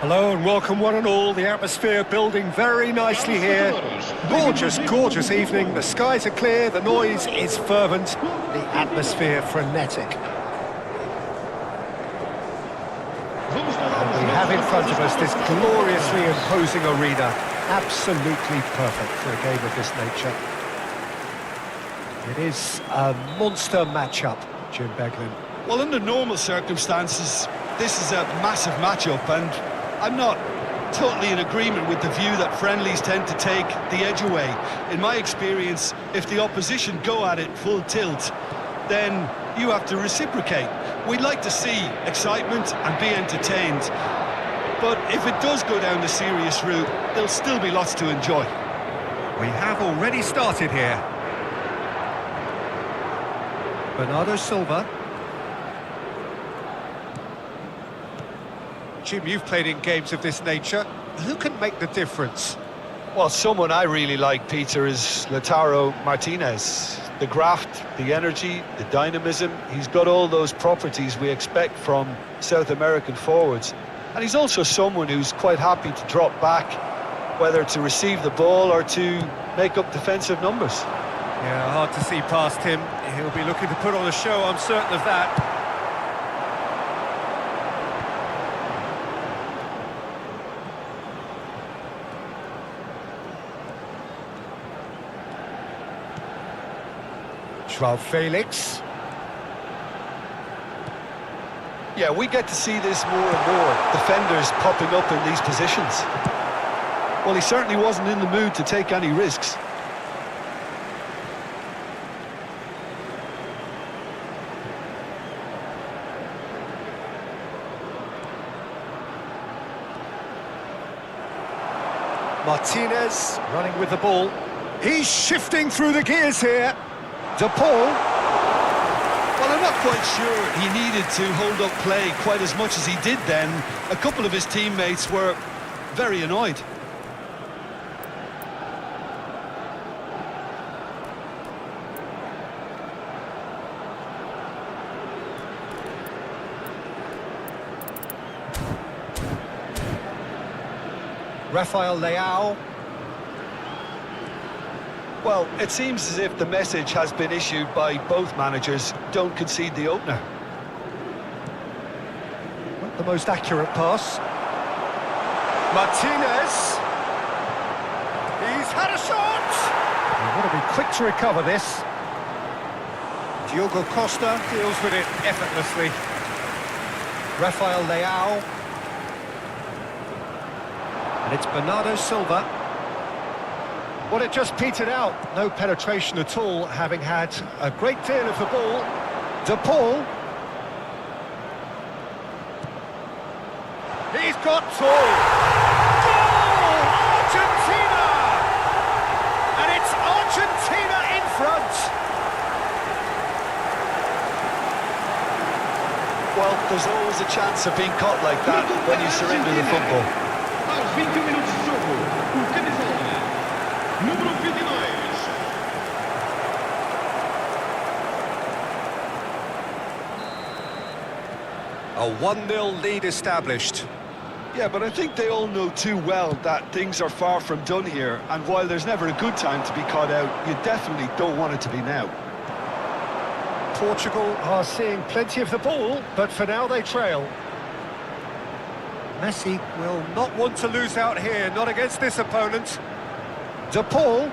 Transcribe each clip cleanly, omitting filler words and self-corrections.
Hello and welcome one and all. The atmosphere building very nicely here. Gorgeous, gorgeous evening. The skies are clear, the noise is fervent, the atmosphere frenetic. And we have in front of us this gloriously imposing arena. Absolutely perfect for a game of this nature. It is a monster matchup, Jim Beglin. Well, under normal circumstances, this is a massive matchup, and I'm not totally in agreement with the view that friendlies tend to take the edge away. In my experience, if the opposition go at it full tilt, then you have to reciprocate. We'd like to see excitement and be entertained, but if it does go down the serious route, there'll still be lots to enjoy. We have already started here. Bernardo Silva. Jim, you've played in games of this nature. Who can make the difference? Well, someone I really like, Peter, is Lautaro Martinez. The graft, the energy, the dynamism, he's got all those properties we expect from South American forwards. And he's also someone who's quite happy to drop back, whether to receive the ball or to make up defensive numbers. Yeah, hard to see past him. He'll be looking to put on a show, I'm certain of that. Joao Felix. Yeah, we get to see this more and more, defenders popping up in these positions. Well, he certainly wasn't in the mood to take any risks. Martinez running with the ball. He's shifting through the gears here. De Paul. Well, I'm not quite sure he needed to hold up play quite as much as he did then. A couple of his teammates were very annoyed. Rafael Leao. Well, it seems as if the message has been issued by both managers: don't concede the opener. Not the most accurate pass. Martinez. He's had a shot! He's got to be quick to recover this. Diogo Costa deals with it effortlessly. Rafael Leao. And it's Bernardo Silva. Well, it just petered out. No penetration at all, having had a great deal of the ball. De Paul. He's got goal! Goal! Argentina! And it's Argentina in front. Well, there's always a chance of being caught like that when you surrender the football. Aos 21 minutos de jogo, o camisola número 22. A 1-0 lead established. Yeah, but I think they all know too well that things are far from done here, and while there's never a good time to be caught out, you definitely don't want it to be now. Portugal are seeing plenty of the ball, but for now they trail. Messi will not want to lose out here, not against this opponent. De Paul.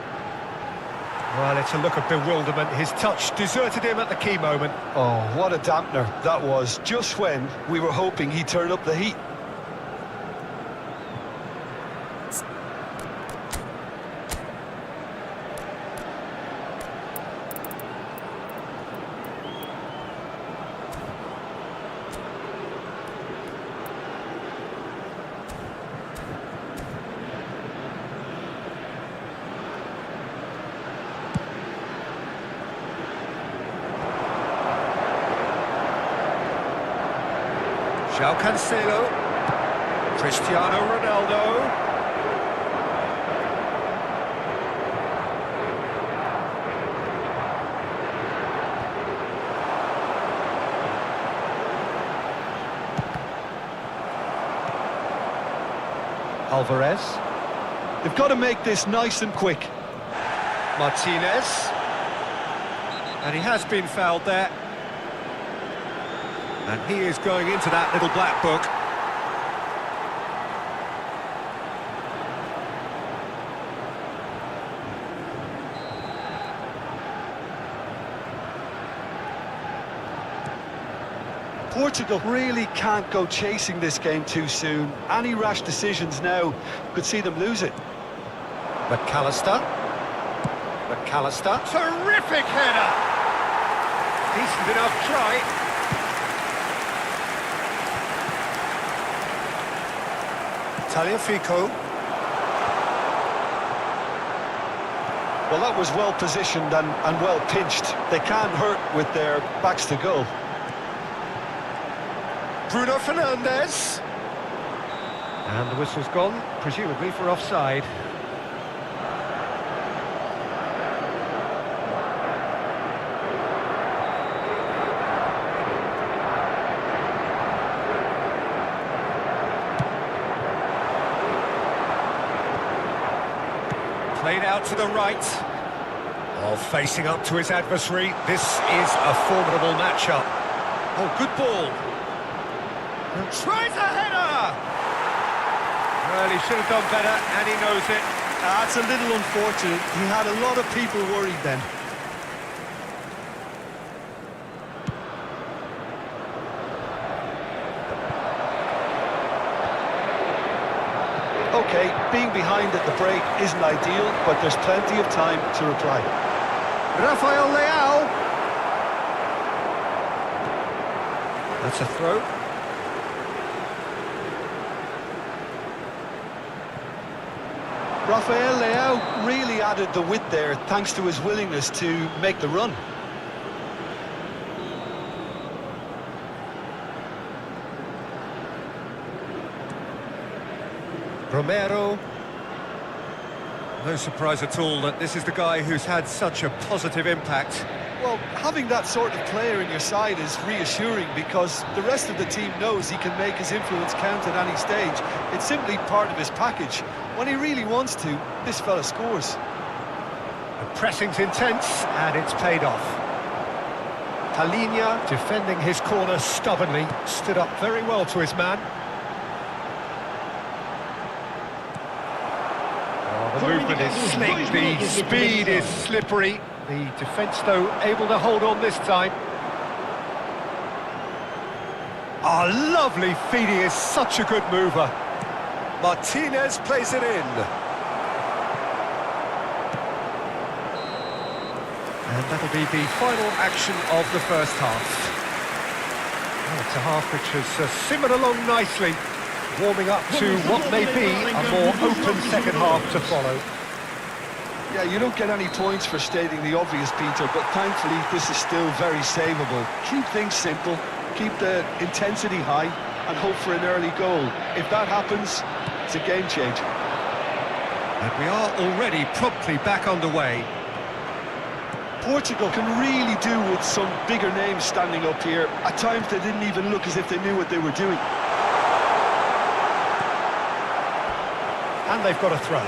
Well, it's a look of bewilderment. His touch deserted him at the key moment. Oh, what a dampener that was, just when we were hoping he'd turn up the heat. João Cancelo, Cristiano Ronaldo. Alvarez. They've got to make this nice and quick. Martinez. And he has been fouled there. And he is going into that little black book. Portugal really can't go chasing this game too soon. Any rash decisions now could see them lose it. McAllister. Terrific header! Decent enough try. Tagliafico. Well, that was well positioned and well pinched. They can't hurt with their backs to goal. Bruno Fernandes. And the whistle's gone, presumably for offside. Played out to the right. Oh, facing up to his adversary. This is a formidable matchup. Oh, good ball. And tries a header! Well, he should have done better, and he knows it. That's a little unfortunate. He had a lot of people worried then. Okay, being behind at the break isn't ideal, but there's plenty of time to reply. Rafael Leao. That's a throw. Rafael Leao really added the width there thanks to his willingness to make the run. Romero. No surprise at all that this is the guy who's had such a positive impact. Well, having that sort of player in your side is reassuring because the rest of the team knows he can make his influence count at any stage. It's simply part of his package. When he really wants to, this fella scores. The pressing's intense, and it's paid off. Talinia, defending his corner stubbornly, stood up very well to his man. Oh, the movement is slick, the speed is slippery. The defence, though, able to hold on this time. Oh, lovely feed, he is such a good mover. Martinez plays it in. And that'll be the final action of the first half. Oh, it's a half which has simmered along nicely, warming up to what may be a more open second half to follow. Yeah, you don't get any points for stating the obvious, Peter, but thankfully this is still very savable. Keep things simple, keep the intensity high, and hope for an early goal. If that happens, it's a game changer. And we are already promptly back underway. Portugal can really do with some bigger names standing up here. At times they didn't even look as if they knew what they were doing. And they've got a throw.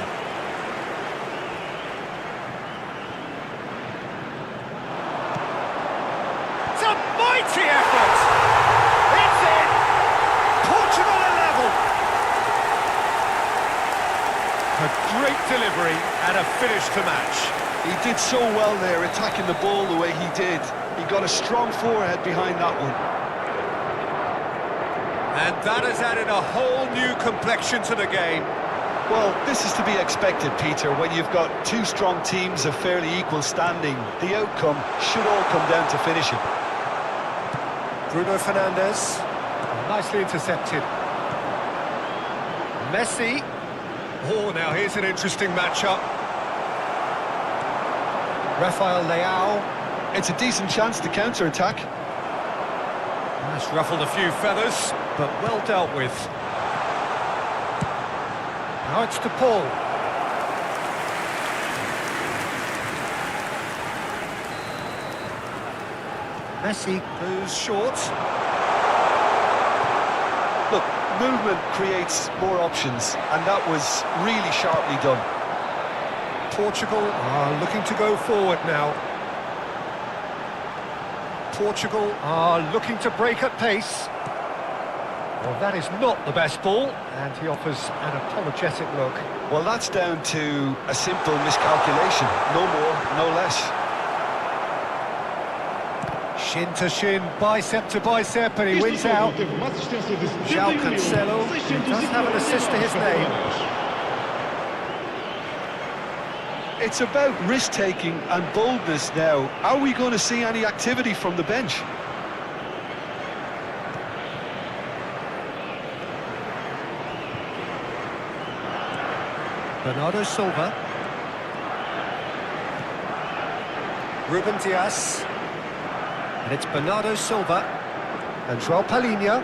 It's a mighty effort! It's in! Portugal are level! A great delivery and a finish to match. He did so well there, attacking the ball the way he did. He got a strong forehead behind that one. And that has added a whole new complexion to the game. Well, this is to be expected, Peter. When you've got two strong teams of fairly equal standing, the outcome should all come down to finishing. Bruno Fernandes, nicely intercepted. Messi. Oh, now here's an interesting matchup. Rafael Leao. It's a decent chance to counter-attack. That's ruffled a few feathers, but well dealt with. Now it's to Paul. Messi goes short. Look, movement creates more options, and that was really sharply done. Portugal are looking to go forward now. Portugal are looking to break at pace. Well, that is not the best ball, and he offers an apologetic look. Well, that's down to a simple miscalculation. No more, no less. Shin to shin, bicep to bicep, and he Este wins jogo out. teve uma assistência de João 71 Cancelo, who does have an assist to his name. It's about risk-taking and boldness now. Are we going to see any activity from the bench? Bernardo Silva. Ruben Dias. And it's Bernardo Silva. And João Palhinha.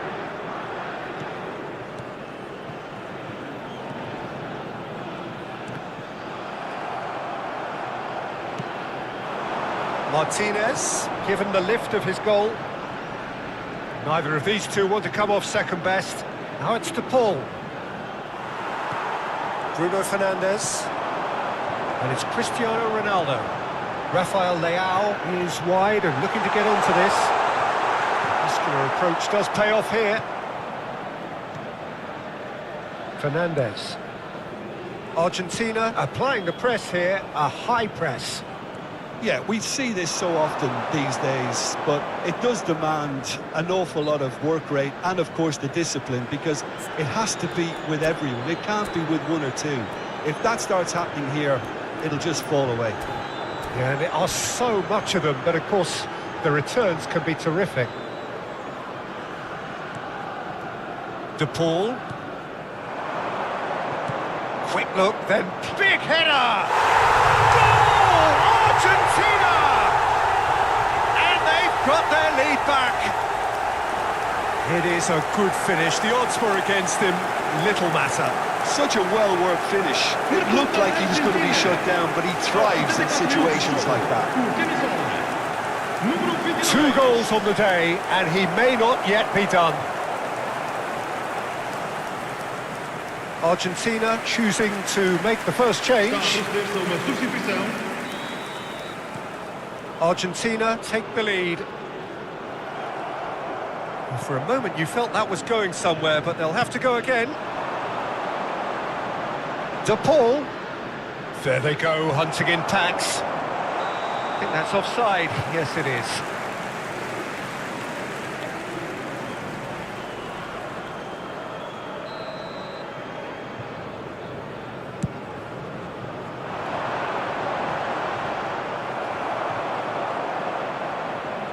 Martinez, given the lift of his goal. Neither of these two want to come off second best. Now it's to Paul. Bruno Fernandes. And it's Cristiano Ronaldo. Rafael Leao is wide and looking to get onto this. Muscular approach does pay off here. Fernandes. Argentina applying the press here, a high press. Yeah, we see this so often these days, but it does demand an awful lot of work rate and, of course, the discipline, because it has to be with everyone. It can't be with one or two. If that starts happening here, it'll just fall away. Yeah, and there are so much of them, but of course, the returns can be terrific. De Paul. Quick look, then big header! Goal! Argentina! And they've got their lead back. It is a good finish. The odds were against him. Little matter. Such a well-worked finish. It looked like he was going to be shut down, but he thrives in situations like that. 2 goals on the day, and he may not yet be done. Argentina choosing to make the first change. Argentina take the lead. Well, for a moment you felt that was going somewhere, but they'll have to go again. De Paul. There they go, hunting in packs. I think that's offside. Yes, it is.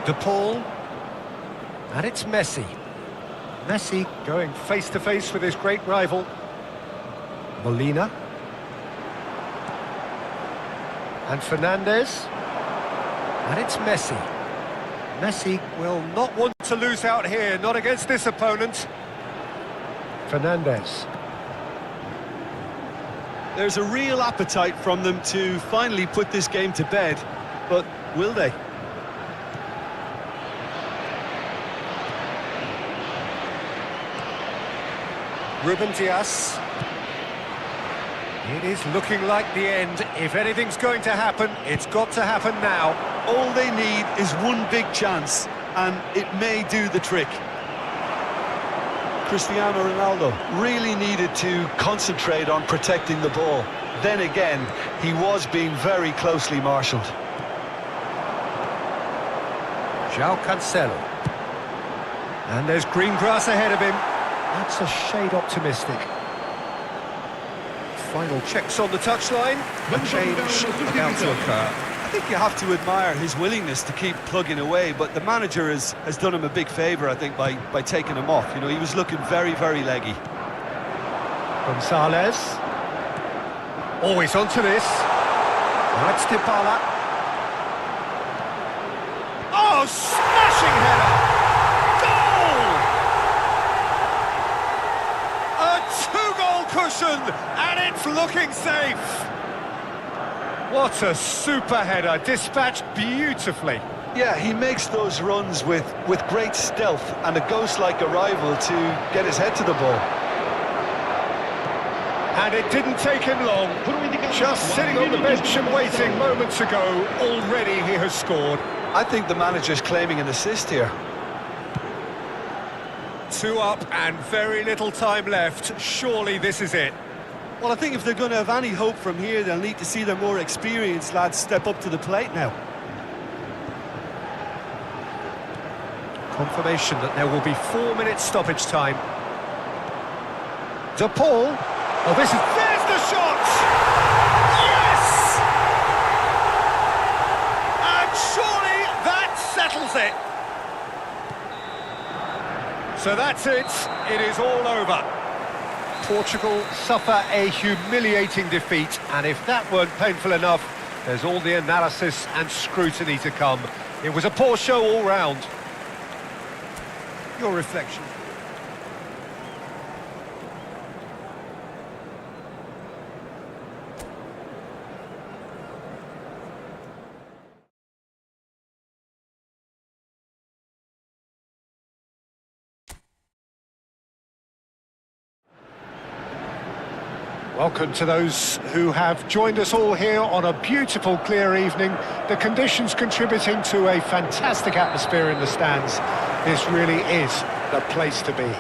De Paul. And it's Messi. Messi going face-to-face with his great rival. Molina. And Fernandes. And it's Messi. Messi will not want to lose out here, not against this opponent. Fernandes. There's a real appetite from them to finally put this game to bed, but will they? Ruben Dias. It is looking like the end. If anything's going to happen, it's got to happen now. All they need is one big chance, and it may do the trick. Cristiano Ronaldo really needed to concentrate on protecting the ball. Then again, he was being very closely marshalled. João Cancelo. And there's green grass ahead of him. That's a shade optimistic. Final checks on the touchline. A change about to occur. I think you have to admire his willingness to keep plugging away, but the manager has done him a big favour, I think, by taking him off. You know, he was looking very, very leggy. Gonzalez. Always onto this. That's Dybala. Oh, smashing header! Cushion, and it's looking safe. What a super header, dispatched beautifully. Yeah, he makes those runs with great stealth and a ghost-like arrival to get his head to the ball. And it didn't take him long. Just sitting on the bench and waiting moments ago, already he has scored. I think the manager's claiming an assist here. 2 up and very little time left. Surely this is it. Well, I think if they're going to have any hope from here, they'll need to see their more experienced lads step up to the plate now. Confirmation that there will be 4 minutes stoppage time. De Paul. Oh, there's the shot! Yes! And surely that settles it. So that's it. It is all over. Portugal suffer a humiliating defeat, and if that weren't painful enough, there's all the analysis and scrutiny to come. It was a poor show all round. Your reflection. Welcome to those who have joined us all here on a beautiful, clear evening. The conditions contributing to a fantastic atmosphere in the stands. This really is the place to be.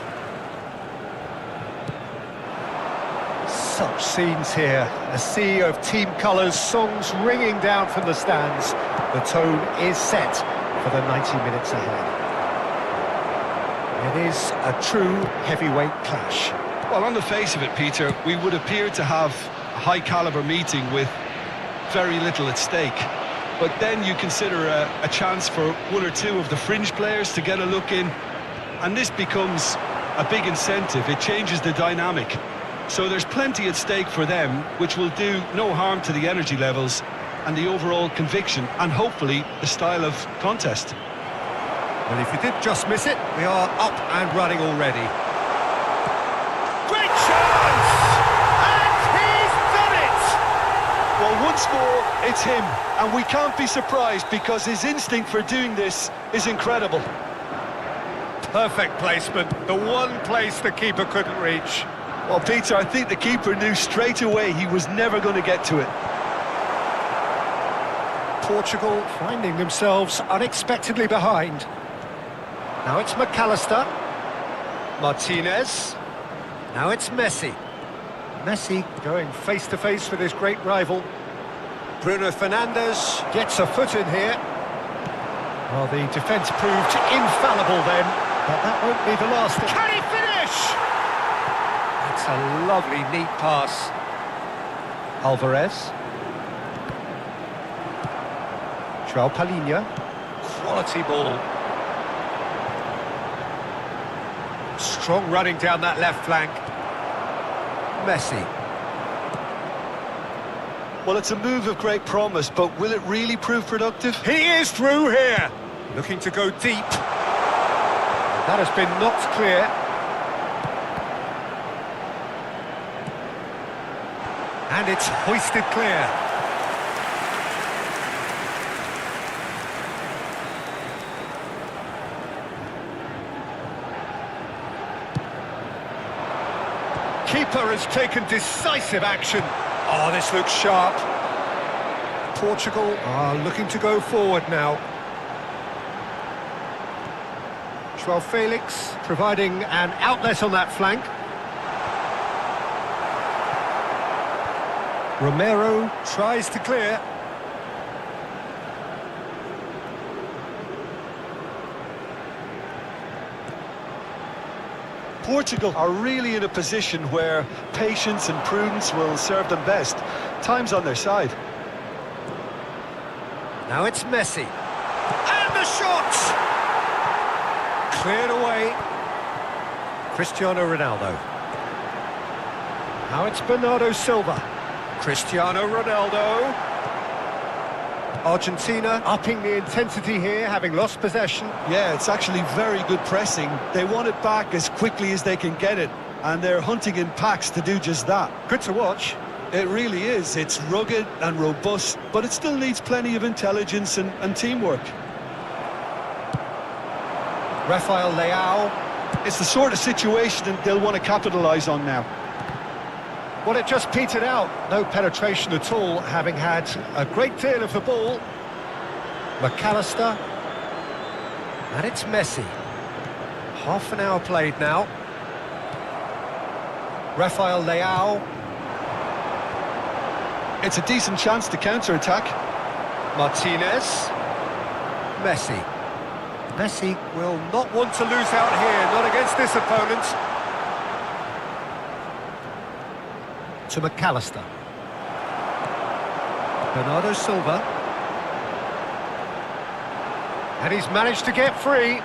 Such scenes here. A sea of team colours, songs ringing down from the stands. The tone is set for the 90 minutes ahead. It is a true heavyweight clash. Well, on the face of it, Peter, we would appear to have a high-caliber meeting with very little at stake. But then you consider a chance for one or two of the fringe players to get a look in, and this becomes a big incentive. It changes the dynamic. So there's plenty at stake for them, which will do no harm to the energy levels and the overall conviction, and hopefully the style of contest. Well, if you did just miss it, we are up and running already. Great chance! And he's done it! Well, once more, it's him, and we can't be surprised because his instinct for doing this is incredible. Perfect placement, the one place the keeper couldn't reach. Well, Peter, I think the keeper knew straight away he was never going to get to it. Portugal finding themselves unexpectedly behind. Now it's McAllister. Martinez. Now it's Messi. Messi going face-to-face with his great rival. Bruno Fernandes gets a foot in here. Well, the defence proved infallible then, but that won't be the last. Can he finish? That's a lovely, neat pass. Alvarez. João Palhinha. Quality ball. Strong running down that left flank. Messi. Well, it's a move of great promise, but will it really prove productive? He is through here. Looking to go deep. That has been knocked clear. And it's hoisted clear. Keeper has taken decisive action. Oh, this looks sharp. Portugal are looking to go forward now. João Felix providing an outlet on that flank. Romero tries to clear. Portugal are really in a position where patience and prudence will serve them best. Time's on their side. Now it's Messi. And the shot! Cleared away. Cristiano Ronaldo. Now it's Bernardo Silva. Cristiano Ronaldo. Argentina upping the intensity here, having lost possession. Yeah, it's actually very good pressing. They want it back as quickly as they can get it, and they're hunting in packs to do just that. Good to watch. It really is. It's rugged and robust, but it still needs plenty of intelligence and teamwork. Rafael Leao. It's the sort of situation that they'll want to capitalise on now. Well, it just petered out. No penetration at all, having had a great deal of the ball. McAllister. And it's Messi. Half an hour played now. Rafael Leao. It's a decent chance to counter-attack. Martinez. Messi. Messi will not want to lose out here, not against this opponent. To McAllister. Bernardo Silva. And he's managed to get free.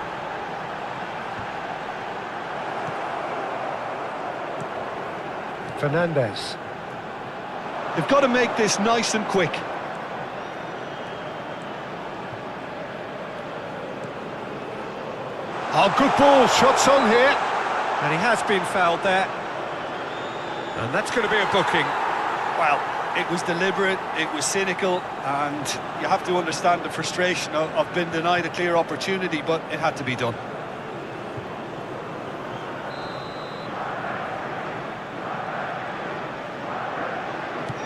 Fernandes. They've got to make this nice and quick. Oh, good ball, shots on here. And he has been fouled there. And that's going to be a booking. Well, it was deliberate, it was cynical, and you have to understand the frustration of being denied a clear opportunity, but it had to be done.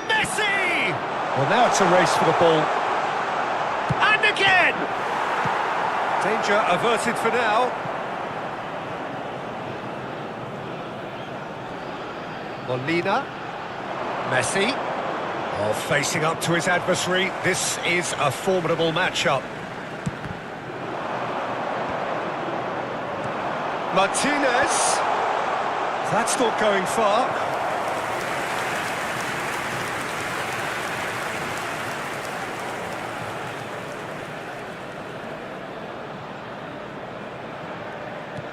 Messi! Well, now it's a race for the ball. And again! Danger averted for now. Molina. Messi. Oh, facing up to his adversary. This is a formidable matchup. Martinez. That's not going far.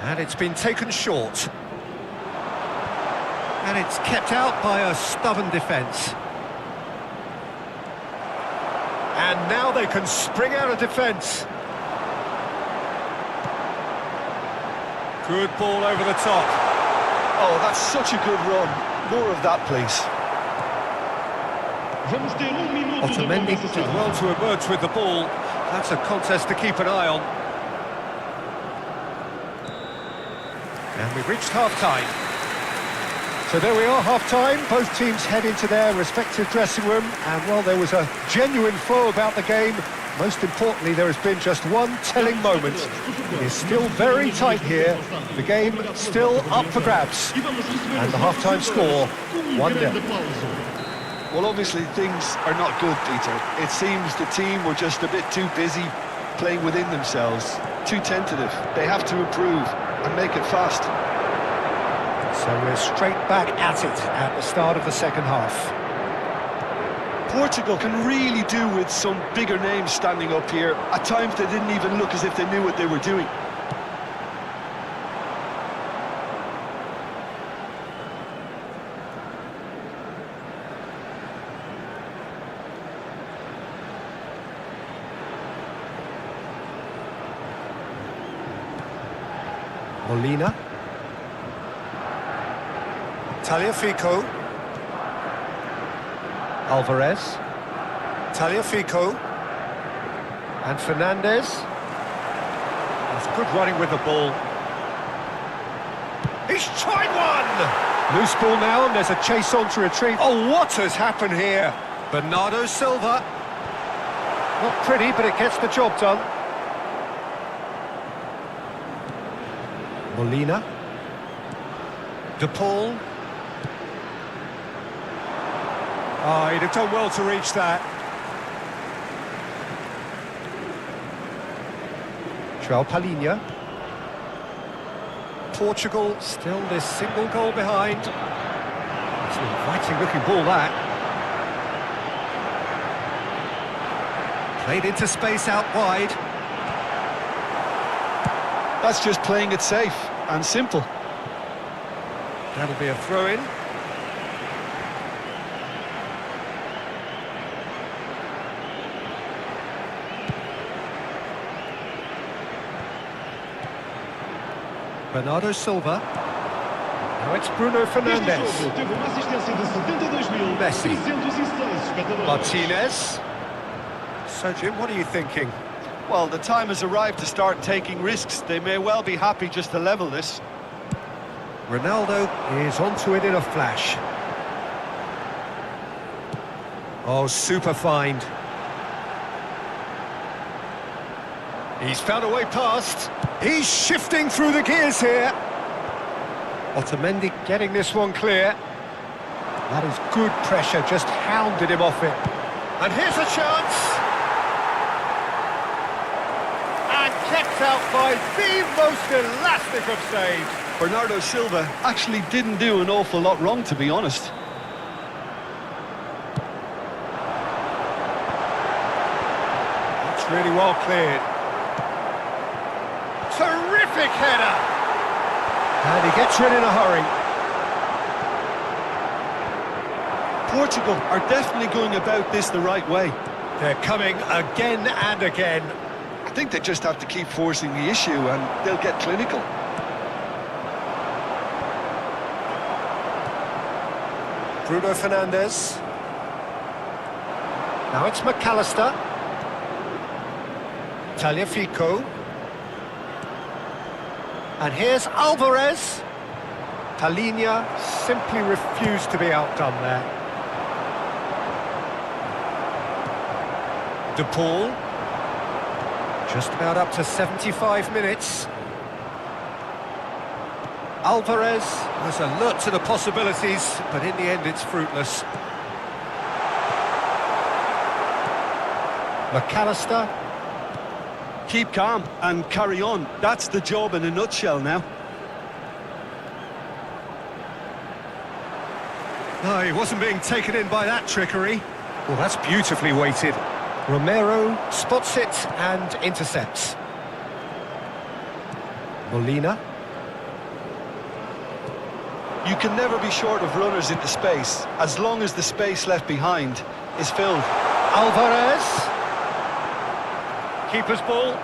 And it's been taken short. And it's kept out by a stubborn defence. And now they can spring out of defence. Good ball over the top. Oh, that's such a good run. More of that, please. Vamos ter minuto de Otamendi did compensação. well to emerge with the ball. That's a contest to keep an eye on. And we've reached half-time. So there we are, half-time. Both teams head into their respective dressing room. And, well, there was a genuine flow about the game. Most importantly, there has been just one telling moment. It is still very tight here. The game still up for grabs. And the half-time score, 1-0. Well, obviously things are not good, Peter. It seems the team were just a bit too busy playing within themselves, too tentative. They have to improve and make it fast. So we're straight back at it at the start of the second half. Portugal can really do with some bigger names standing up here. At times they didn't even look as if they knew what they were doing. Molina. Tagliafico. Alvarez. Tagliafico. And Fernandes. That's good running with the ball. He's tried one! Loose ball now, and there's a chase on to retrieve. Oh, what has happened here? Bernardo Silva. Not pretty, but it gets the job done. Molina. De Paul. Oh, he'd have done well to reach that. João Palhinha. Portugal still this single goal behind. It's an inviting looking ball, that. Played into space out wide. That's just playing it safe and simple. That'll be a throw-in. Bernardo Silva. Now it's Bruno Este Fernandes. jogo teve uma assistência de 72.306 Messi. espectadores. Martinez. So, Jim, what are you thinking? Well, the time has arrived to start taking risks. They may well be happy just to level this. Ronaldo is onto it in a flash. Oh, super find. He's found a way past. He's shifting through the gears here. Otamendi getting this one clear. That is good pressure, just hounded him off it. And here's a chance. And kept out by the most elastic of saves. Bernardo Silva actually didn't do an awful lot wrong, to be honest. It's really well cleared. Terrific header! And he gets rid in a hurry. Portugal are definitely going about this the right way. They're coming again and again. I think they just have to keep forcing the issue and they'll get clinical. Bruno Fernandes. Now it's McAllister. Tagliafico. And here's Alvarez. Palhinha simply refused to be outdone there. De Paul. Just about up to 75 minutes. Alvarez was alert to the possibilities, but in the end it's fruitless. McAllister. Keep calm and carry on. That's the job in a nutshell now. No, he wasn't being taken in by that trickery. Well, that's beautifully weighted. Romero spots it and intercepts. Molina. You can never be short of runners into space, as long as the space left behind is filled. Alvarez. Keeper's ball.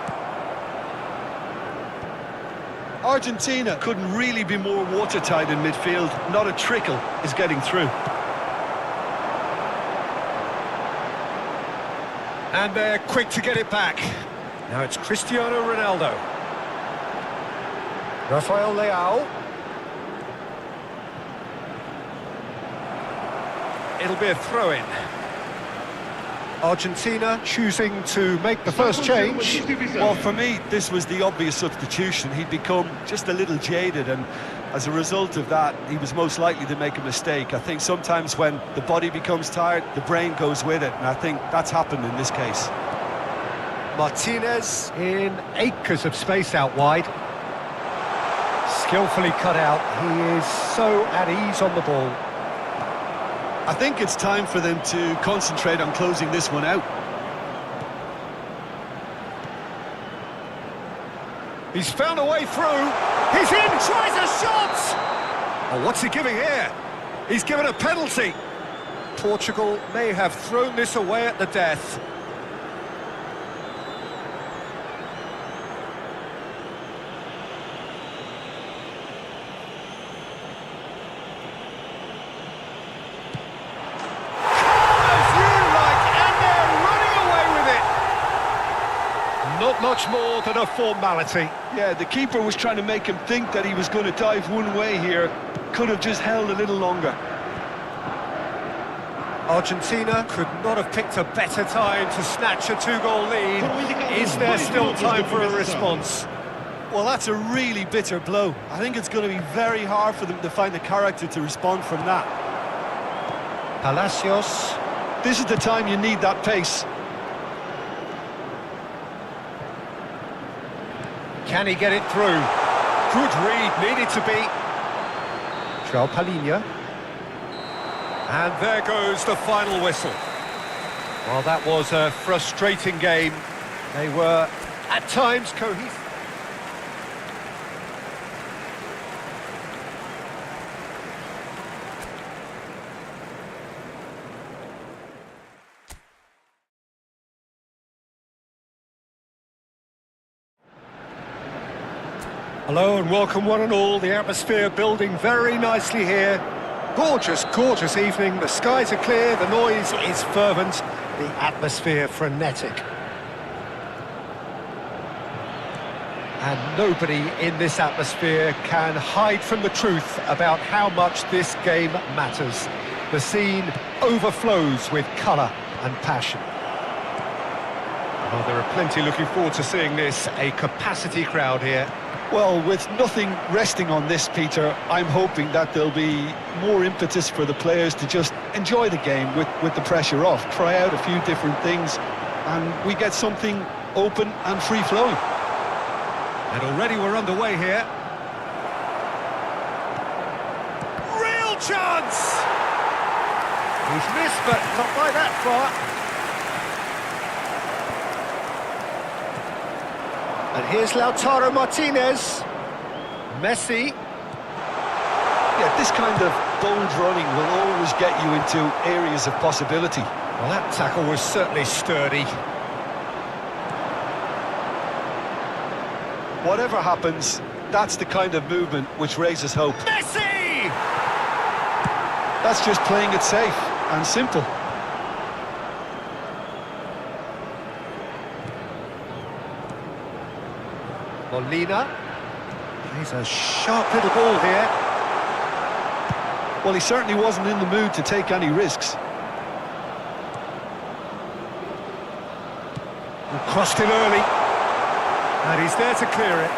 Argentina couldn't really be more watertight in midfield. Not a trickle is getting through. And they're quick to get it back. Now it's Cristiano Ronaldo. Rafael Leao. It'll be a throw-in. Argentina choosing to make the first change. Well, for me, this was the obvious substitution. He'd become just a little jaded, and as a result of that, he was most likely to make a mistake. I think sometimes when the body becomes tired, the brain goes with it, and I think that's happened in this case. Martinez in acres of space out wide. Skillfully cut out. He is so at ease on the ball. I think it's time for them to concentrate on closing this one out. He's found a way through. He's in, tries a shot! Oh, what's he giving here? He's given a penalty. Portugal may have thrown this away at the death. Not much more than a formality. Yeah, the keeper was trying to make him think that he was going to dive one way here. Could have just held a little longer. Argentina could not have picked a better time to snatch a two-goal lead. Is there still time for a response? Well, that's a really bitter blow. I think it's going to be very hard for them to find the character to respond from that. Palacios. This is the time you need that pace. Can he get it through? Good read, needed to be. João Palhinha. And there goes the final whistle. Well, that was a frustrating game. They were, at times, cohesive. Hello and welcome one and all. The atmosphere building very nicely here. Gorgeous, gorgeous evening. The skies are clear, the noise is fervent, the atmosphere frenetic. And nobody in this atmosphere can hide from the truth about how much this game matters. The scene overflows with colour and passion. Well, there are plenty looking forward to seeing this, a capacity crowd here. Well, with nothing resting on this, Peter, I'm hoping that there'll be more impetus for the players to just enjoy the game with the pressure off, try out a few different things, and we get something open and free-flowing. And already we're underway here. Real chance! He's missed, but not by that far. And here's Lautaro Martinez. Messi. Yeah, this kind of bold running will always get you into areas of possibility. Well, that tackle was certainly sturdy. Whatever happens, that's the kind of movement which raises hope. Messi! That's just playing it safe and simple. Molina. He's a sharp little ball here. Well, he certainly wasn't in the mood to take any risks. Crossed in early. And he's there to clear it.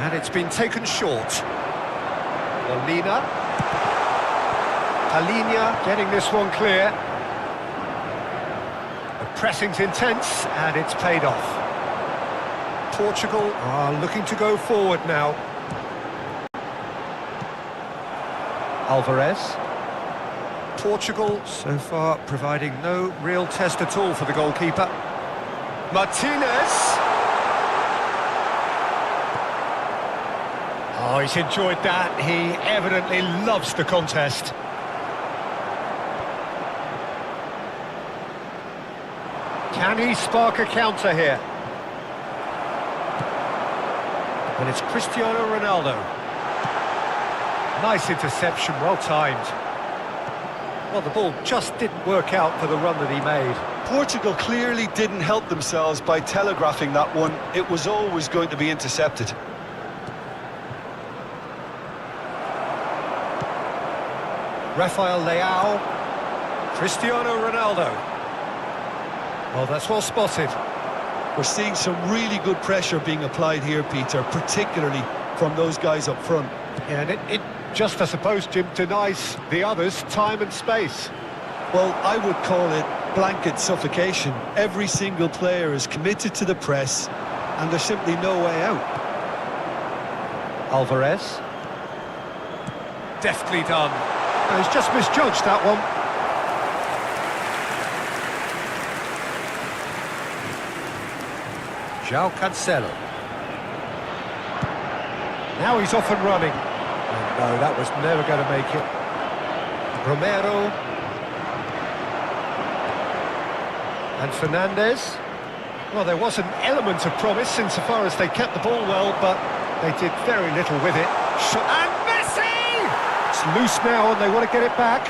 And it's been taken short. Molina. Palinha getting this one clear. The pressing's intense and it's paid off. Portugal are looking to go forward now. Alvarez. Portugal so far providing no real test at all for the goalkeeper. Martinez. Oh, he's enjoyed that. He evidently loves the contest. Can he spark a counter here? And it's Cristiano Ronaldo. Nice interception, well timed. Well, the ball just didn't work out for the run that he made. Portugal clearly didn't help themselves by telegraphing that one. It was always going to be intercepted. Rafael Leao. Cristiano Ronaldo. Well, that's well spotted. We're seeing some really good pressure being applied here, Peter, particularly from those guys up front. Yeah, and it just, I suppose, Jim, denies the others time and space. Well, I would call it blanket suffocation. Every single player is committed to the press, and there's simply no way out. Alvarez. Deftly done. No, he's just misjudged that one. João Cancelo. Now he's off and running. Oh, no, that was never going to make it. Romero. And Fernandes. Well, there was an element of promise insofar as they kept the ball well, but they did very little with it. And Messi! It's loose now and they want to get it back.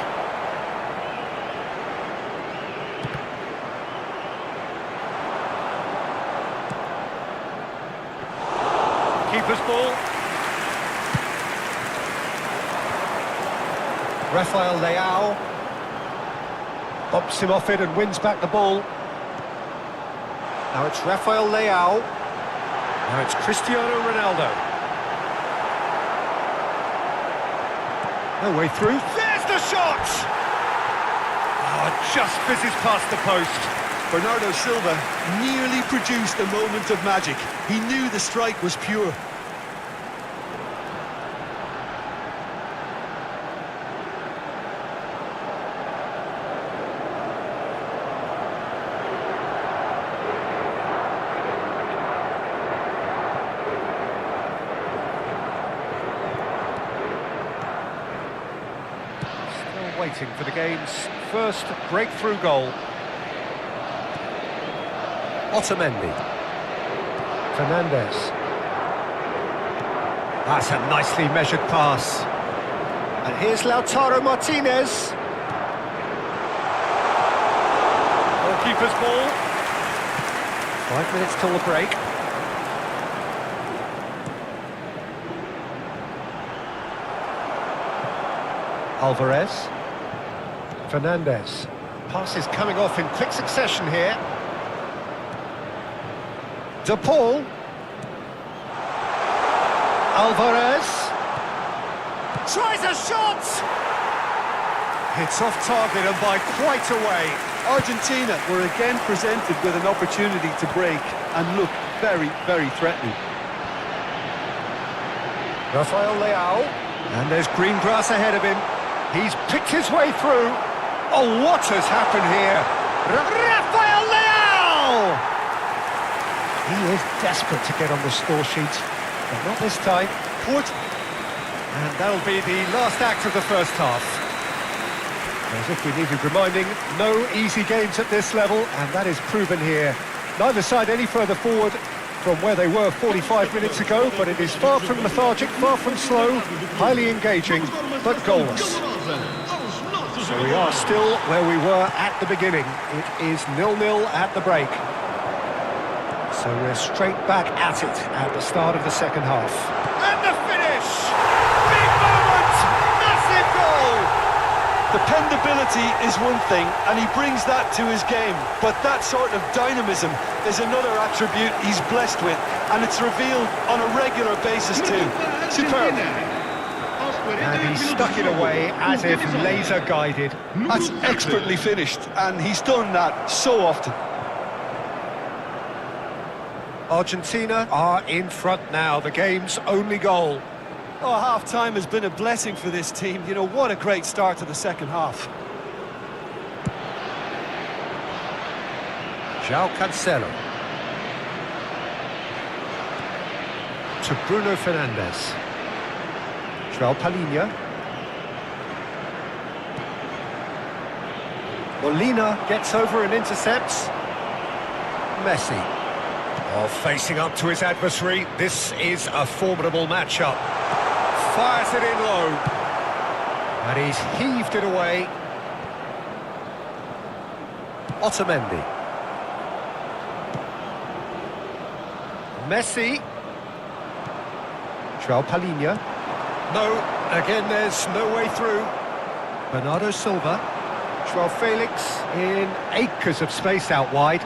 Keeper's ball. Rafael Leao bumps him off it and wins back the ball. Now it's Rafael Leao. Now it's Cristiano Ronaldo. No way through. There's the shot! Oh, just fizzes past the post. Bernardo Silva nearly produced a moment of magic. He knew the strike was pure. Still waiting for the game's first breakthrough goal. Otamendi. Fernandes. That's a nicely measured pass. And here's Lautaro Martinez. goalkeeper's ball. 5 minutes till the break. Alvarez. Fernandez. Passes coming off in quick succession here. De Paul. Alvarez. Tries a shot! It's off target and by quite a way. Argentina were again presented with an opportunity to break and look very, very threatening. Rafael Leao. And there's green grass ahead of him. He's picked his way through. Oh, what has happened here? Rafael Leao! He is desperate to get on the score sheet, but not this time. And that'll be the last act of the first half. As if we needed reminding, no easy games at this level, and that is proven here. Neither side any further forward from where they were 45 minutes ago, but it is far from lethargic, far from slow, highly engaging, but goalless. So we are still where we were at the beginning. It is 0-0 at the break. So we're straight back at it at the start of the second half. And the finish! Big moment! Massive goal! Dependability is one thing, and he brings that to his game, but that sort of dynamism is another attribute he's blessed with, and it's revealed on a regular basis too. Superb. And he stuck it away as if laser-guided. That's expertly finished, and he's done that so often. Argentina are in front now, the game's only goal. Oh, half-time has been a blessing for this team. You know, what a great start to the second half. João Cancelo. To Bruno Fernandes. João Palhinha. Molina gets over and intercepts. Messi. Oh, facing up to his adversary. This is a formidable matchup. Fires it in low. And he's heaved it away. Otamendi. Messi. João Palhinha. No, again there's no way through. Bernardo Silva. João Felix in acres of space out wide.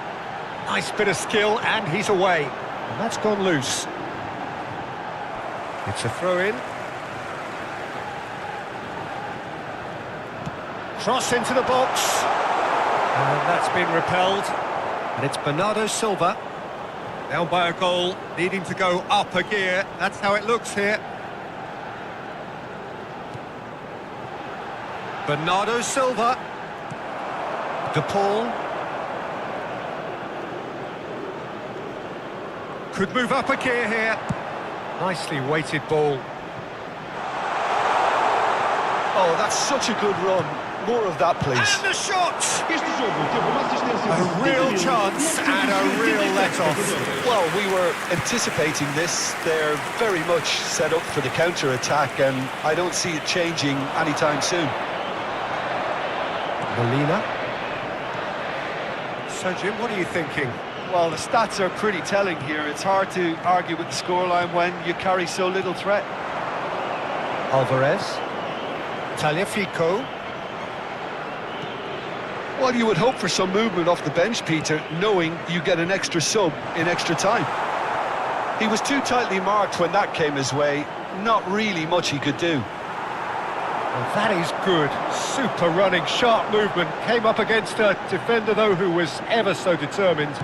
Nice bit of skill and he's away. And that's gone loose. It's a throw-in. Cross into the box. And that's been repelled. And it's Bernardo Silva. Down by a goal, needing to go up a gear. That's how it looks here. Bernardo Silva. De Paul. Could move up a gear here. Nicely weighted ball. Oh, that's such a good run. More of that, please. And the shot! Este jogo teve uma assistência. A real chance and a real let-off. Well, we were anticipating this. They're very much set up for the counter-attack, and I don't see it changing anytime soon. Molina. So, Jim, what are you thinking? Well, the stats are pretty telling here. It's hard to argue with the scoreline when you carry so little threat. Alvarez. Tagliafico. Well, you would hope for some movement off the bench, Peter, knowing you get an extra sub in extra time. He was too tightly marked when that came his way. Not really much he could do. Well, that is good. Super running, sharp movement. Came up against a defender, though, who was ever so determined.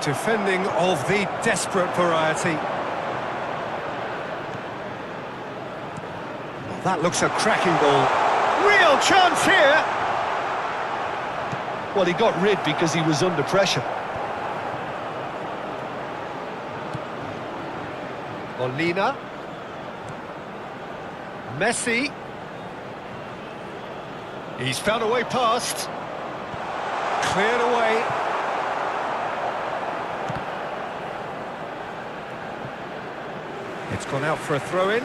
Defending of the desperate variety. Well, that looks a cracking ball. Real chance here! Well, he got rid because he was under pressure. Molina. Messi. He's found a way past. Cleared away. It's gone out for a throw-in.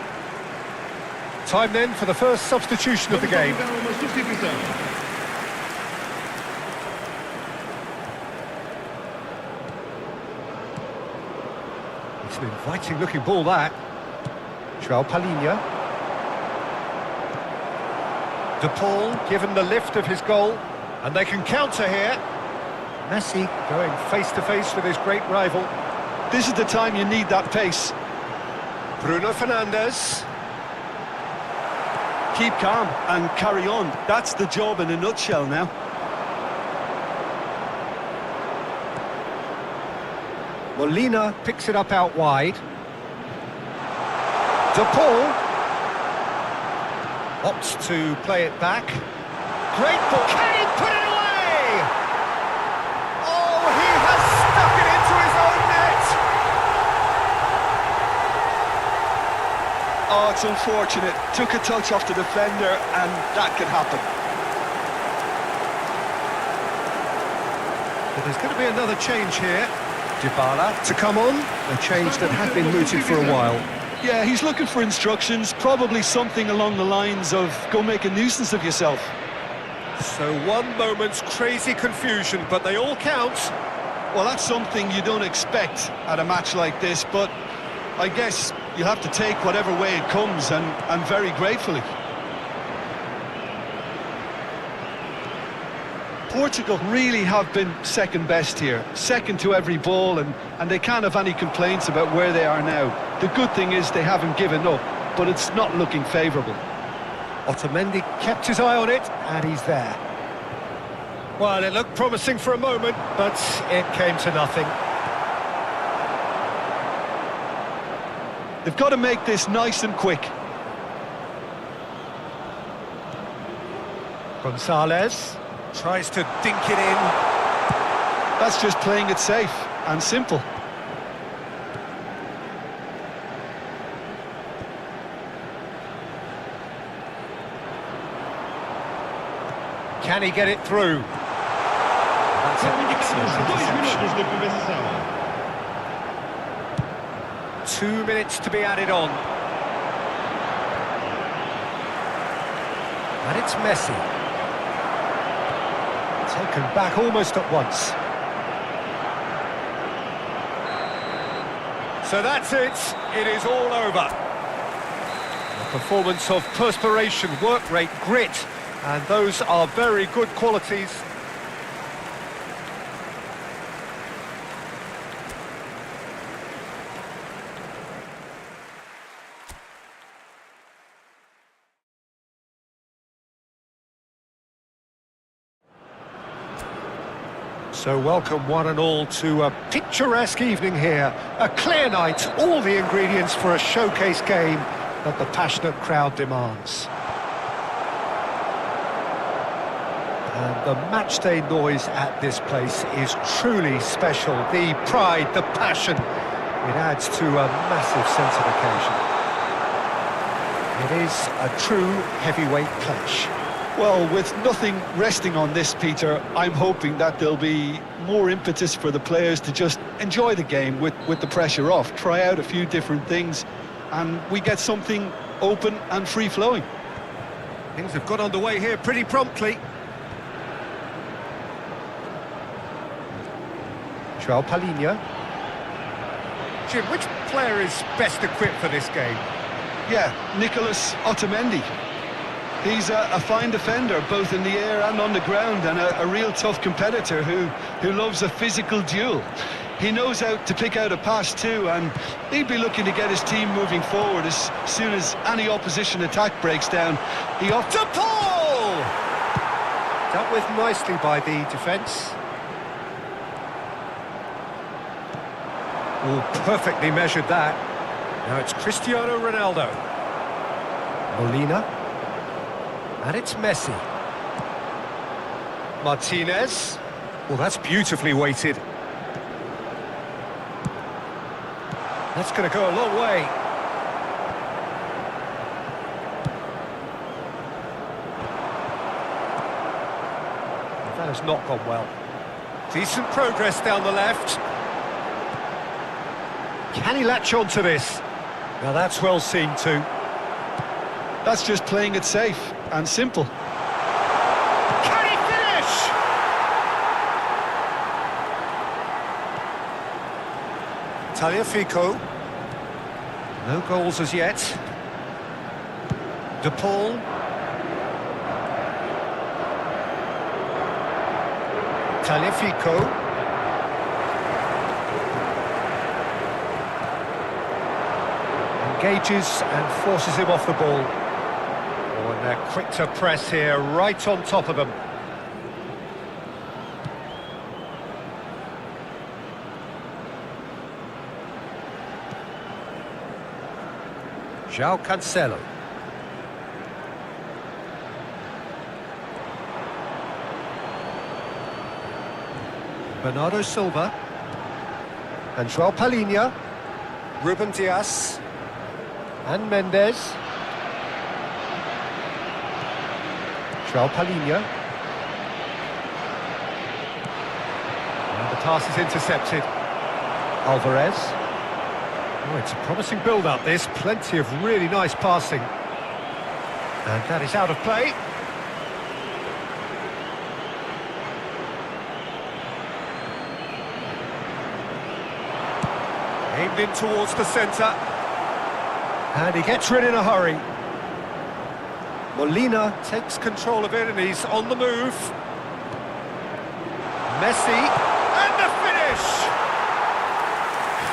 Time then for the first substitution of the game. It's an inviting looking ball, that. Joao Palhinha. De Paul given the lift of his goal, and they can counter here. Messi going face to face with his great rival. This is the time you need that pace. Bruno Fernandes. Keep calm and carry on. That's the job in a nutshell now. Molina picks it up out wide. De Paul opts to play it back. Great ball. Can he put it away? Oh, he has stuck it into his own net. Oh, it's unfortunate. Took a touch off the defender, and that can happen. But there's going to be another change here. Dybala to come on, a change that had been mooted for a while. Yeah, he's looking for instructions, probably something along the lines of go make a nuisance of yourself. So one moment's crazy confusion, but they all count. Well, that's something you don't expect at a match like this, but I guess you'll have to take whatever way it comes, and very gratefully. Portugal really have been second best here, second to every ball, and they can't have any complaints about where they are now. The good thing is they haven't given up, but it's not looking favourable. Otamendi kept his eye on it, and he's there. Well, it looked promising for a moment, but it came to nothing. They've got to make this nice and quick. Gonzalez tries to dink it in. That's just playing it safe and simple. Can he get it through? That's an excellent interception. 2 minutes to be added on. And it's Messi. Taken back almost at once. So that's it. It is all over. A performance of perspiration, work rate, grit, and those are very good qualities. So welcome one and all to a picturesque evening here. A clear night, all the ingredients for a showcase game that the passionate crowd demands. And the matchday noise at this place is truly special. The pride, the passion, it adds to a massive sense of occasion. It is a true heavyweight clash. Well, with nothing resting on this, Peter, I'm hoping that there'll be more impetus for the players to just enjoy the game with the pressure off, try out a few different things, and we get something open and free-flowing. Things have got underway here pretty promptly. Joao Palhinha. Jim, which player is best equipped for this game? Yeah, Nicolas Otamendi. He's a fine defender, both in the air and on the ground, and a real tough competitor who loves a physical duel. He knows how to pick out a pass too, and he'd be looking to get his team moving forward as soon as any opposition attack breaks down. He off De Paul! Dealt with nicely by the defence. Oh, perfectly measured that. Now it's Cristiano Ronaldo. Molina. And it's Messi. Martinez. Well, that's beautifully weighted. That's going to go a long way. That has not gone well. Decent progress down the left. Can he latch on to this? Now that's well seen too. That's just playing it safe and simple. Can he finish? Tagliafico. No goals as yet. De Paul. Taliafico. Engages and forces him off the ball. Oh, and they're quick to press here, right on top of them. João Cancelo. Bernardo Silva. And João Palhinha. Ruben Dias. And Mendes. João Palhinha. And the pass is intercepted. Alvarez. Oh, it's a promising build-up, this. Plenty of really nice passing. And that is out of play. Aimed in towards the centre. And he gets rid in a hurry. Molina takes control of it and he's on the move. Messi, and the finish!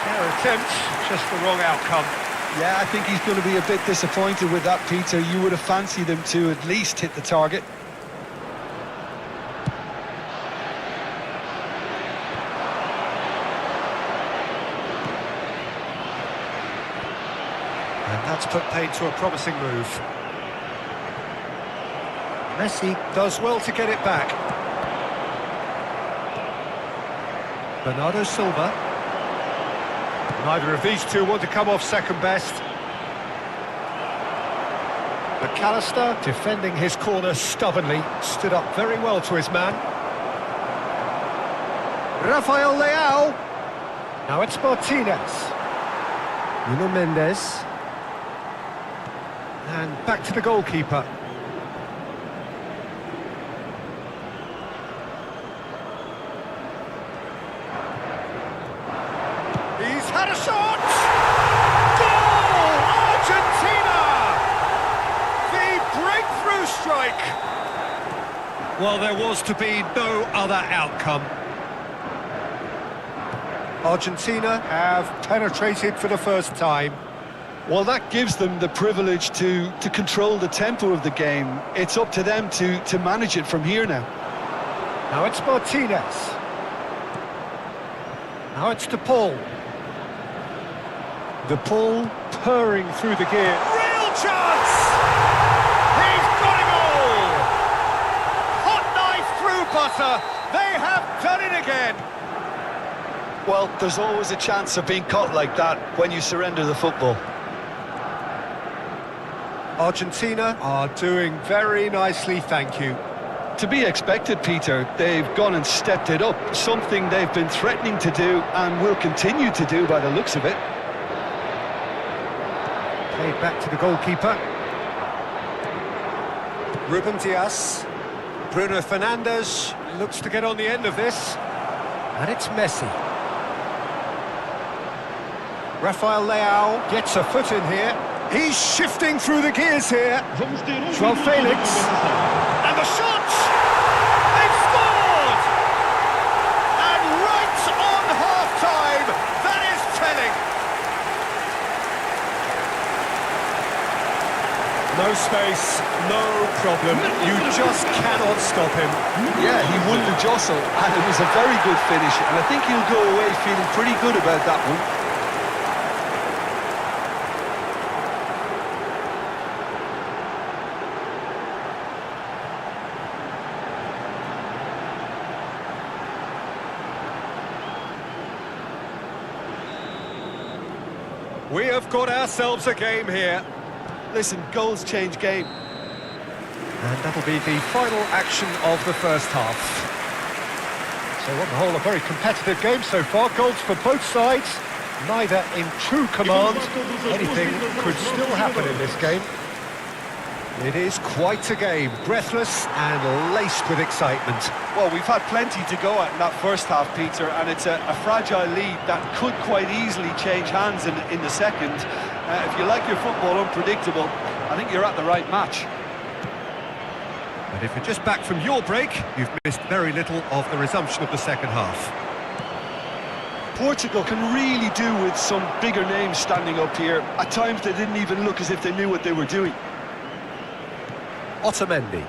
Fair attempt, just the wrong outcome. Yeah, I think he's going to be a bit disappointed with that, Peter. You would have fancied him to at least hit the target. And that's put paid to a promising move. Messi does well to get it back. Bernardo Silva. Neither of these two want to come off second best. McAllister, defending his corner stubbornly, stood up very well to his man. Rafael Leao. Now it's Martinez. Nuno Mendes. And back to the goalkeeper. He's had a shot! Goal! Argentina! The breakthrough strike! Well, there was to be no other outcome. Argentina have penetrated for the first time. Well, that gives them the privilege to control the tempo of the game. It's up to them to manage it from here now. Now it's Martinez. Now it's De Paul. De Paul purring through the gear. Real chance! He's got a goal! Hot knife through butter. They have done it again. Well, there's always a chance of being caught like that when you surrender the football. Argentina are doing very nicely, thank you. To be expected, Peter. They've gone and stepped it up, something they've been threatening to do and will continue to do by the looks of it. Played back to the goalkeeper. Ruben Dias. Bruno Fernandes looks to get on the end of this. And it's Messi. Rafael Leao gets a foot in here. He's shifting through the gears here. João Felix. And the shot! They've scored! And right on half-time, that is telling. No space, no problem. You just cannot stop him. Yeah, he won the jostle, and it was a very good finish. And I think he'll go away feeling pretty good about that one. We have got ourselves a game here. Listen, goals change game. And that'll be the final action of the first half. So on the whole, a very competitive game so far. Goals for both sides, neither in true command. Anything could still happen in this game. It is quite a game, breathless and laced with excitement. Well, we've had plenty to go at in that first half, Peter, and it's a fragile lead that could quite easily change hands in the second. If you like your football unpredictable, I think you're at the right match. But if you're just back from your break, you've missed very little of the resumption of the second half. Portugal can really do with some bigger names standing up here. At times they didn't even look as if they knew what they were doing. Otamendi.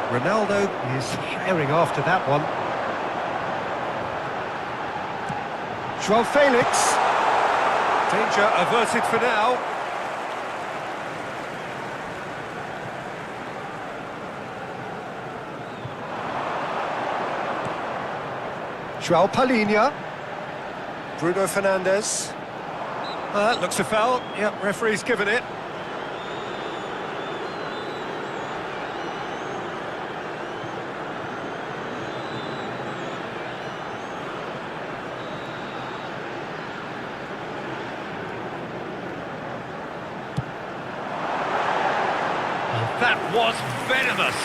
Ronaldo is firing after that one. João Felix. Danger averted for now. João Palhinha. Bruno Fernandes. Looks a foul. Yep, referee's given it. That was venomous.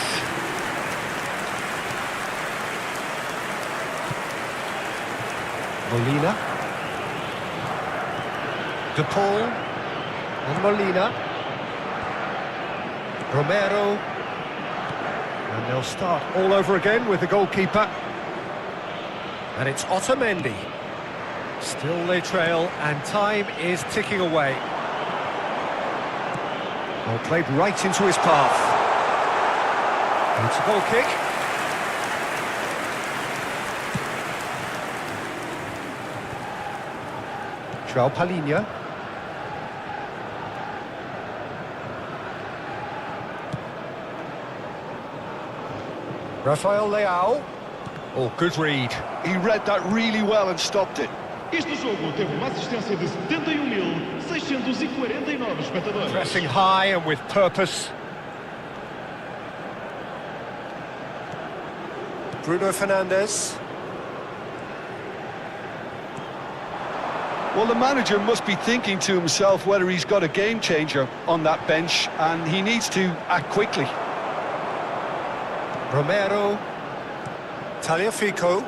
Molina. De Paul. And Molina. Romero. And they'll start all over again with the goalkeeper. And it's Otamendi. Still they trail, and time is ticking away. Well, played right into his path. And it's a goal kick. João Palhinha. Rafael Leao. Oh, good read. He read that really well and stopped it. Este jogo teve uma assistência de 71.649 espectadores. Pressing high and with purpose. Bruno Fernandes. Well, the manager must be thinking to himself whether he's got a game changer on that bench, and he needs to act quickly. Romero. Tagliafico.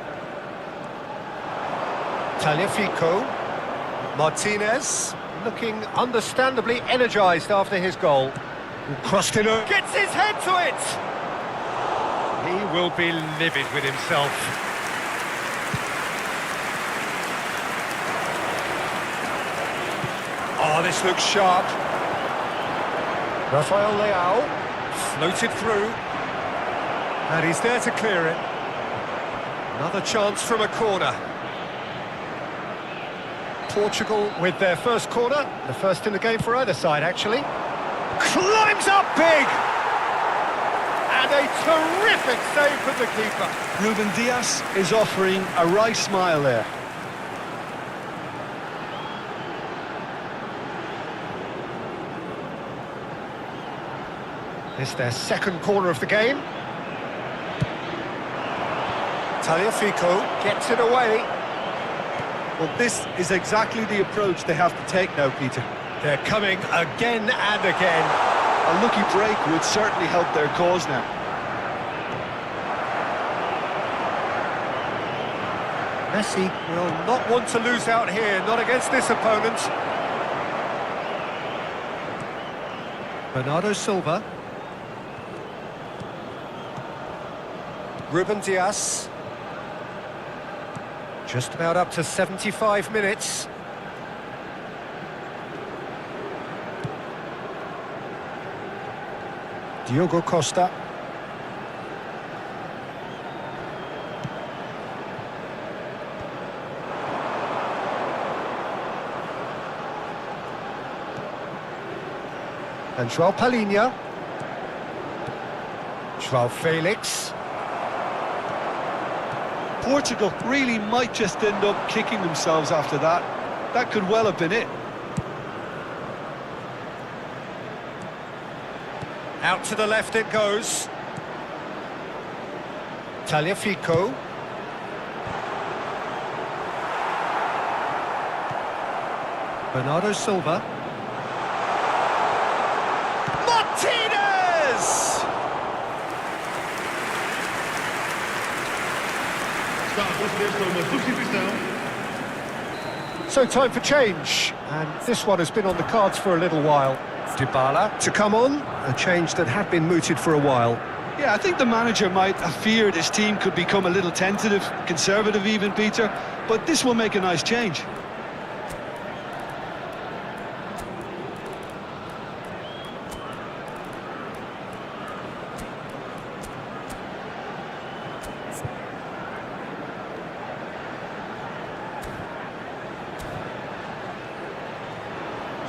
Tagliafico. Martinez, looking understandably energised after his goal. Crossed it up. Gets his head to it! He will be livid with himself. Oh, this looks sharp. Rafael Leao floated through. And he's there to clear it. Another chance from a corner. Portugal with their first corner, the first in the game for either side, actually. Climbs up big! And a terrific save from the keeper. Ruben Dias is offering a wry smile there. It's their second corner of the game. Tagliafico gets it away. Well, this is exactly the approach they have to take now, Peter. They're coming again and again. A lucky break would certainly help their cause now. Messi will not want to lose out here, not against this opponent. Bernardo Silva. Ruben Dias. Just about up to 75 minutes. Diogo Costa. And João Palhinha. João Felix. Portugal really might just end up kicking themselves after that. That could well have been it. Out to the left it goes. Tagliafico. Bernardo Silva. Martinez! Está a proceder-se a uma substituição. So time for change, and this one has been on the cards for a little while. Dybala to come on, a change that had been mooted for a while. Yeah, I think the manager might have feared his team could become a little tentative, conservative even, Peter, but this will make a nice change.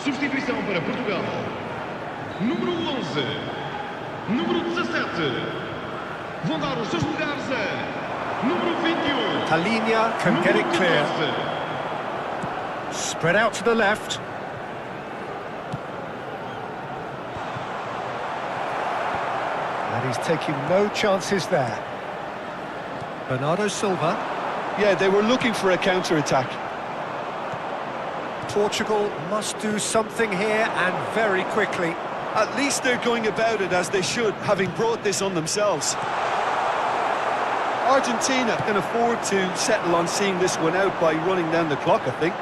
Substituição para Portugal. Número 11. Número 17. Vão dar os seus lugares a número 21. Palinha can get it número clear. 14. Spread out to the left. And he's taking no chances there. Bernardo Silva. Yeah, they were looking for a counter-attack. Portugal must do something here, and very quickly. At least they're going about it as they should, having brought this on themselves. Argentina can afford to settle on seeing this one out by running down the clock, I think.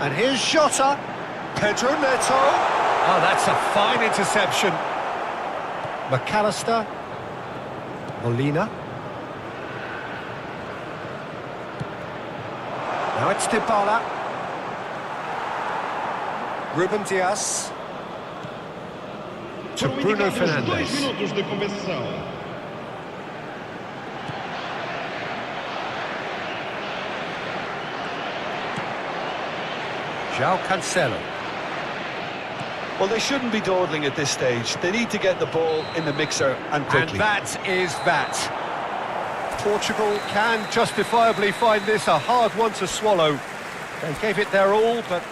And here's Jota. Pedro Neto. Oh, that's a fine interception. McAllister. Molina. Now it's Dybala. Ruben Dias. To Foram Bruno indicados 2 Fernandes. minutos de compensação. João Cancelo. Well, they shouldn't be dawdling at this stage. They need to get the ball in the mixer and quickly. And that is that. Portugal can justifiably find this a hard one to swallow. They gave it their all, but...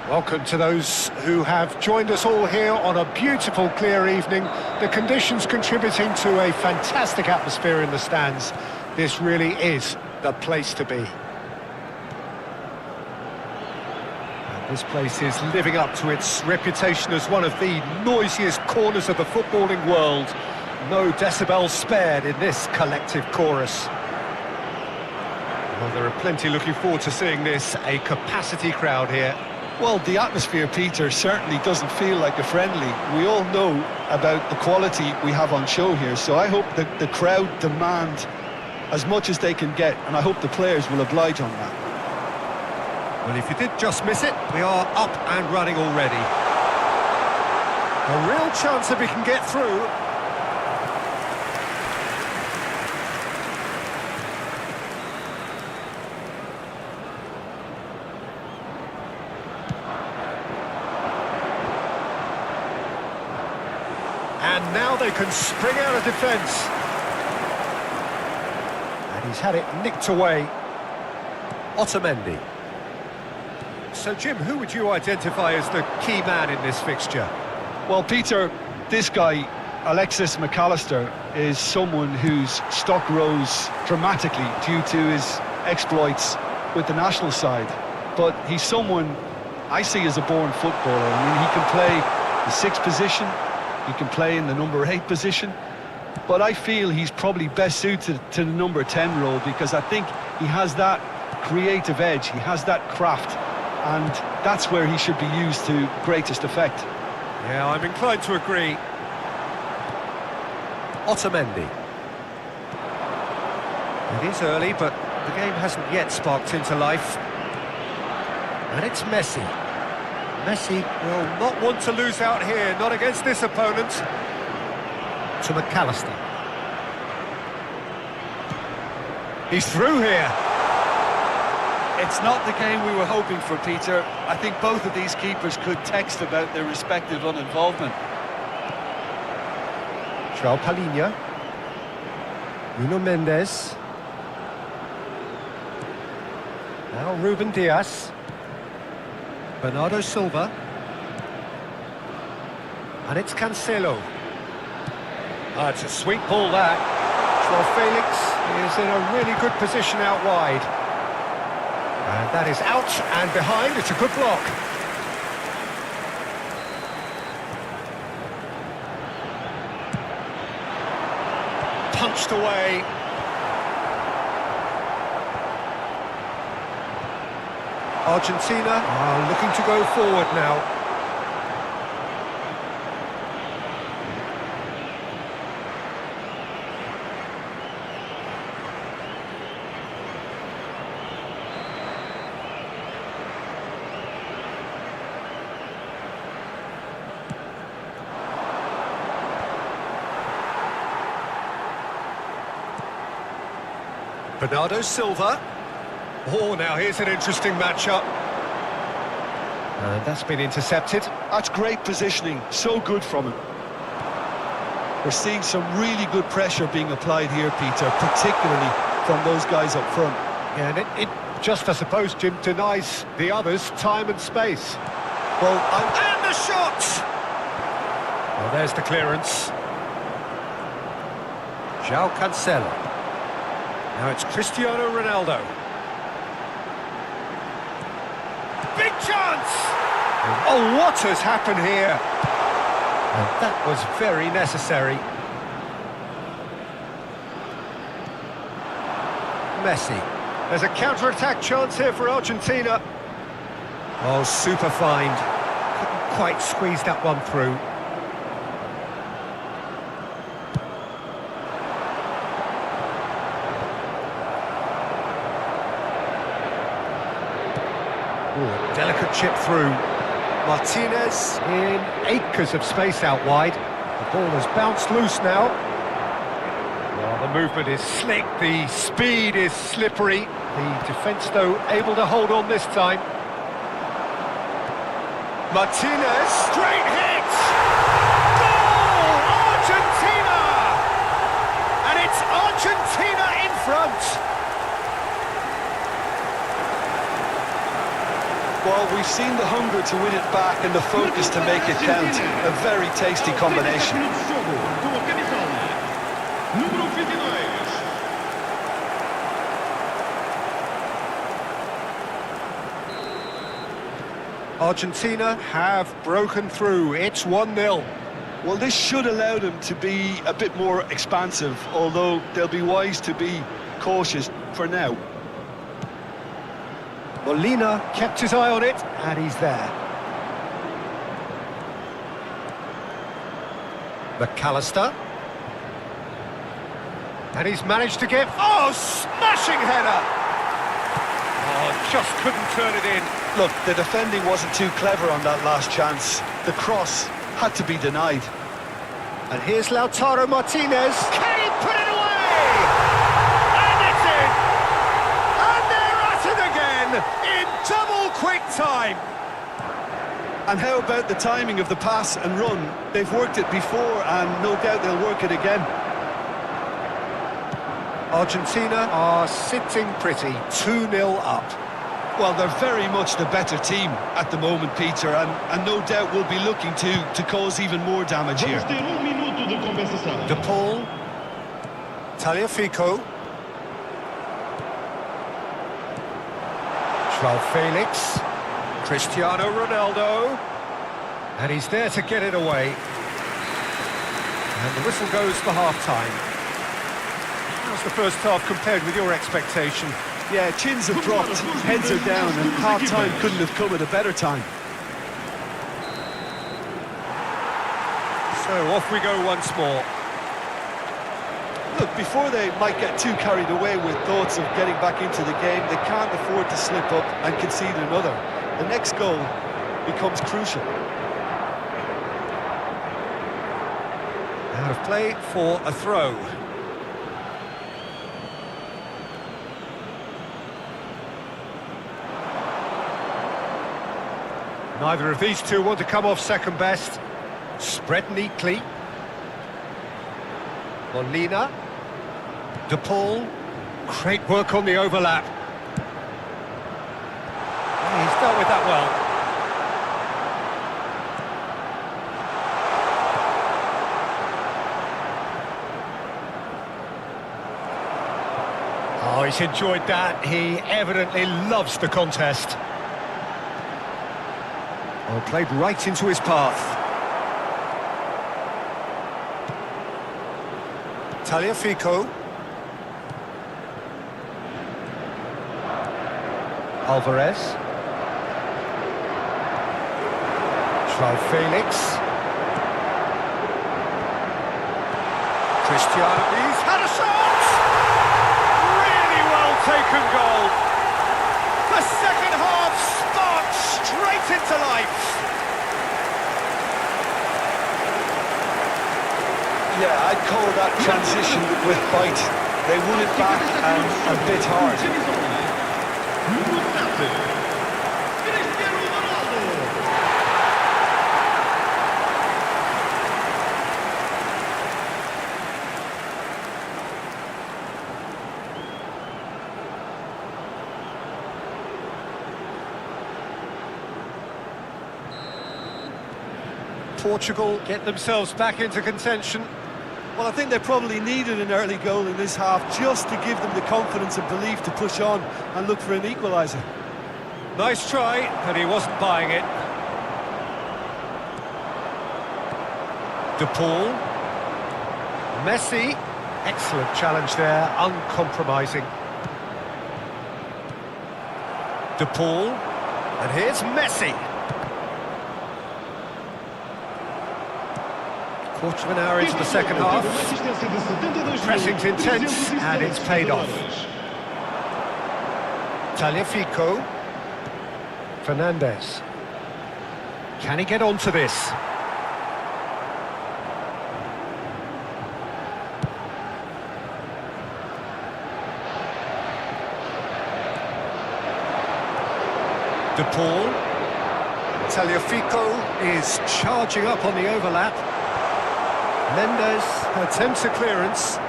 Welcome to those who have joined us all here on a beautiful, clear evening. The conditions contributing to a fantastic atmosphere in the stands. This really is the place to be. And this place is living up to its reputation as one of the noisiest corners of the footballing world. No decibels spared in this collective chorus. Well, there are plenty looking forward to seeing this, a capacity crowd here. Well, the atmosphere, Peter, certainly doesn't feel like a friendly. We all know about the quality we have on show here, so I hope that the crowd demand as much as they can get, and I hope the players will oblige on that. Well, if you did just miss it, we are up and running already. A real chance that we can get through. And now they can spring out of defence. And he's had it nicked away. Otamendi. So, Jim, who would you identify as the key man in this fixture? Well, Peter, this guy, Alexis McAllister, is someone whose stock rose dramatically due to his exploits with the national side. But he's someone I see as a born footballer. I mean, he can play the 6th position, he can play in the number 8 position, but I feel he's probably best suited to the number 10 role because I think he has that creative edge, he has that craft, and that's where he should be used to greatest effect. Yeah, I'm inclined to agree. Otamendi. It is early, but the game hasn't yet sparked into life. And it's Messi. Messi will not want to lose out here, not against this opponent. To McAllister. He's through here. It's not the game we were hoping for, Peter. I think both of these keepers could text about their respective uninvolvement. João Palinha. Nuno Mendes. Now Ruben Diaz. Bernardo Silva. And it's Cancelo. It's a sweet ball, that. Joao Felix is in a really good position out wide. And that is out and behind. It's a good block. Punched away. Argentina are looking to go forward now. Bernardo Silva. Oh, now here's an interesting matchup. And that's been intercepted. That's great positioning, so good from him. We're seeing some really good pressure being applied here, Peter, particularly from those guys up front. Yeah, and it just, I suppose, Jim, denies the others time and space. Well, And the shot! Well, there's the clearance. Joao Cancelo. Now it's Cristiano Ronaldo. Big chance! Oh, what has happened here? And that was very necessary. Messi. There's a counter-attack chance here for Argentina. Oh, super find. Couldn't quite squeeze that one through. Ooh, delicate chip through. Martinez in acres of space out wide. The ball has bounced loose now. Well, the movement is slick, the speed is slippery. The defence, though, able to hold on this time. Martinez, straight hit! Goal! Argentina! And it's Argentina in front! well, we've seen the hunger to win it back and the focus to make it count. A very tasty combination. Argentina have broken through. It's 1-0. Well, this should allow them to be a bit more expansive, although they'll be wise to be cautious for now. Molina kept his eye on it, and he's there. McAllister. And he's managed to get... Oh, smashing header! Oh, just couldn't turn it in. Look, the defending wasn't too clever on that last chance. The cross had to be denied. And here's Lautaro Martinez. Can he put it away? And it's in! And they're at it again in double quick time. And how about the timing of the pass and run? They've worked it before and no doubt they'll work it again. Argentina are sitting pretty, 2-0 up. Well, they're very much the better team at the moment, Peter, and no doubt will be looking to cause even more damage here. De Paul, Tagliafico, Joao Felix, Cristiano Ronaldo, and he's there to get it away. And the whistle goes for half-time. How's the first half compared with your expectation? Yeah, chins have dropped, heads are down, and half-time couldn't have come at a better time. So off we go once more. Look, before they might get too carried away with thoughts of getting back into the game, they can't afford to slip up and concede another. The next goal becomes crucial. Out of play for a throw. Neither of these two want to come off second best. Spread neatly. Molina. De Paul. Great work on the overlap. dealt with that well. Oh, he's enjoyed that. He evidently loves the contest. Oh, played right into his path. Tagliafico. Alvarez. João Felix. Cristiano. He's had a shot! Really well taken goal. The second half sparks straight into life. Yeah, I'd call that transition with bite. They won it back and a bit hard. Número 7, Cristiano Ronaldo. Portugal get themselves back into contention. Well, I think they probably needed an early goal in this half just to give them the confidence and belief to push on and look for an equaliser. Nice try, but he wasn't buying it. De Paul. Messi. Excellent challenge there, uncompromising. De Paul. And here's Messi. Quarter of an hour into the second half. Pressing's intense, and it's paid off. Tagliafico. Fernandes. Can he get onto this? De Paul. Tagliafico is charging up on the overlap. Mendes attempts a clearance.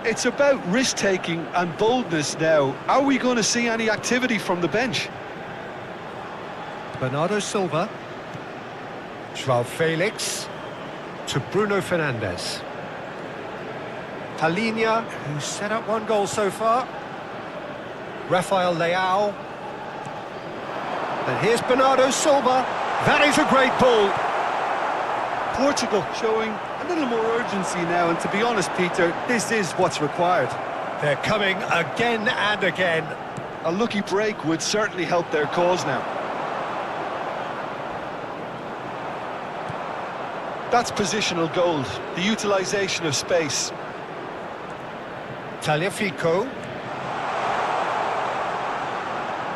It's about risk-taking and boldness now. Are we going to see any activity from the bench? Bernardo Silva. João Felix. To Bruno Fernandes. Palhinha, who's set up one goal so far. Rafael Leao. And here's Bernardo Silva. That is a great ball. Portugal showing a little more urgency now, and to be honest, Peter, this is what's required. They're coming again and again. A lucky break would certainly help their cause now. That's positional gold, the utilisation of space. Tagliafico.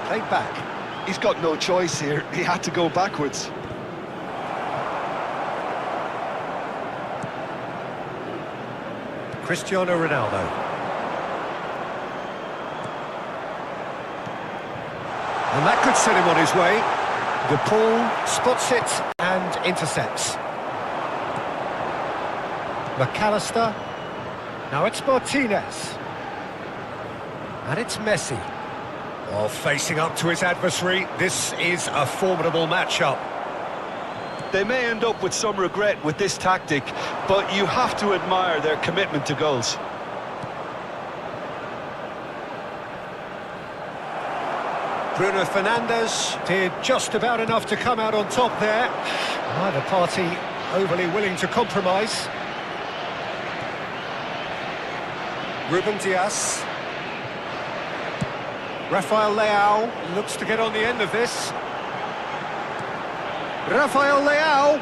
Played back. He's got no choice here. He had to go backwards. Cristiano Ronaldo. And that could set him on his way. De Paul spots it and intercepts. McAllister. Now it's Martinez. And it's Messi. Oh, facing up to his adversary, this is a formidable matchup. They may end up with some regret with this tactic, but you have to admire their commitment to goals. Bruno Fernandes did just about enough to come out on top there. Neither party overly willing to compromise. Ruben Dias. Rafael Leao looks to get on the end of this. Rafael Leao.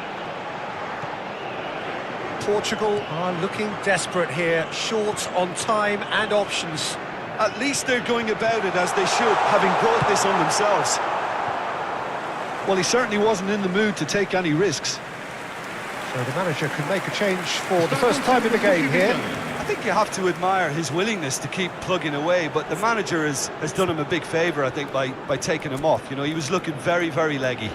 Portugal are looking desperate here, short on time and options. At least they're going about it as they should, having brought this on themselves. Well, he certainly wasn't in the mood to take any risks. So the manager can make a change for the first time in the game here. I think you have to admire his willingness to keep plugging away, but the manager has done him a big favour, I think, by taking him off. You know, he was looking very, very leggy.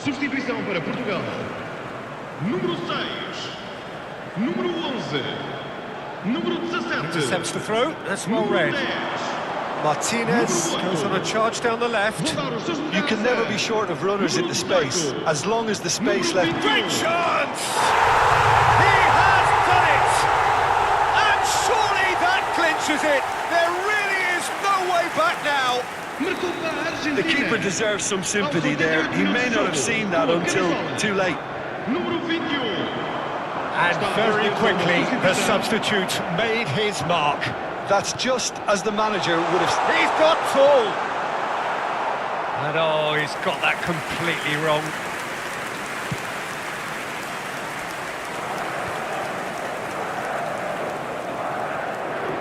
Substituição para Portugal. Número 6. Número 11. Número 17. Intercepts the throw, that's well Número read. 10. Martinez goes on a charge down the left. Vão dar os seus You can never be short of runners into space, as long as the space left... Great chance! He has done it! And surely that clinches it! There really is no way back now! Marcou para a Argentina. The keeper deserves some sympathy there. He may not have seen that until too late. Número 21. And very quickly, the substitute made his mark. That's just as the manager would have... He's got full! And oh, he's got that completely wrong.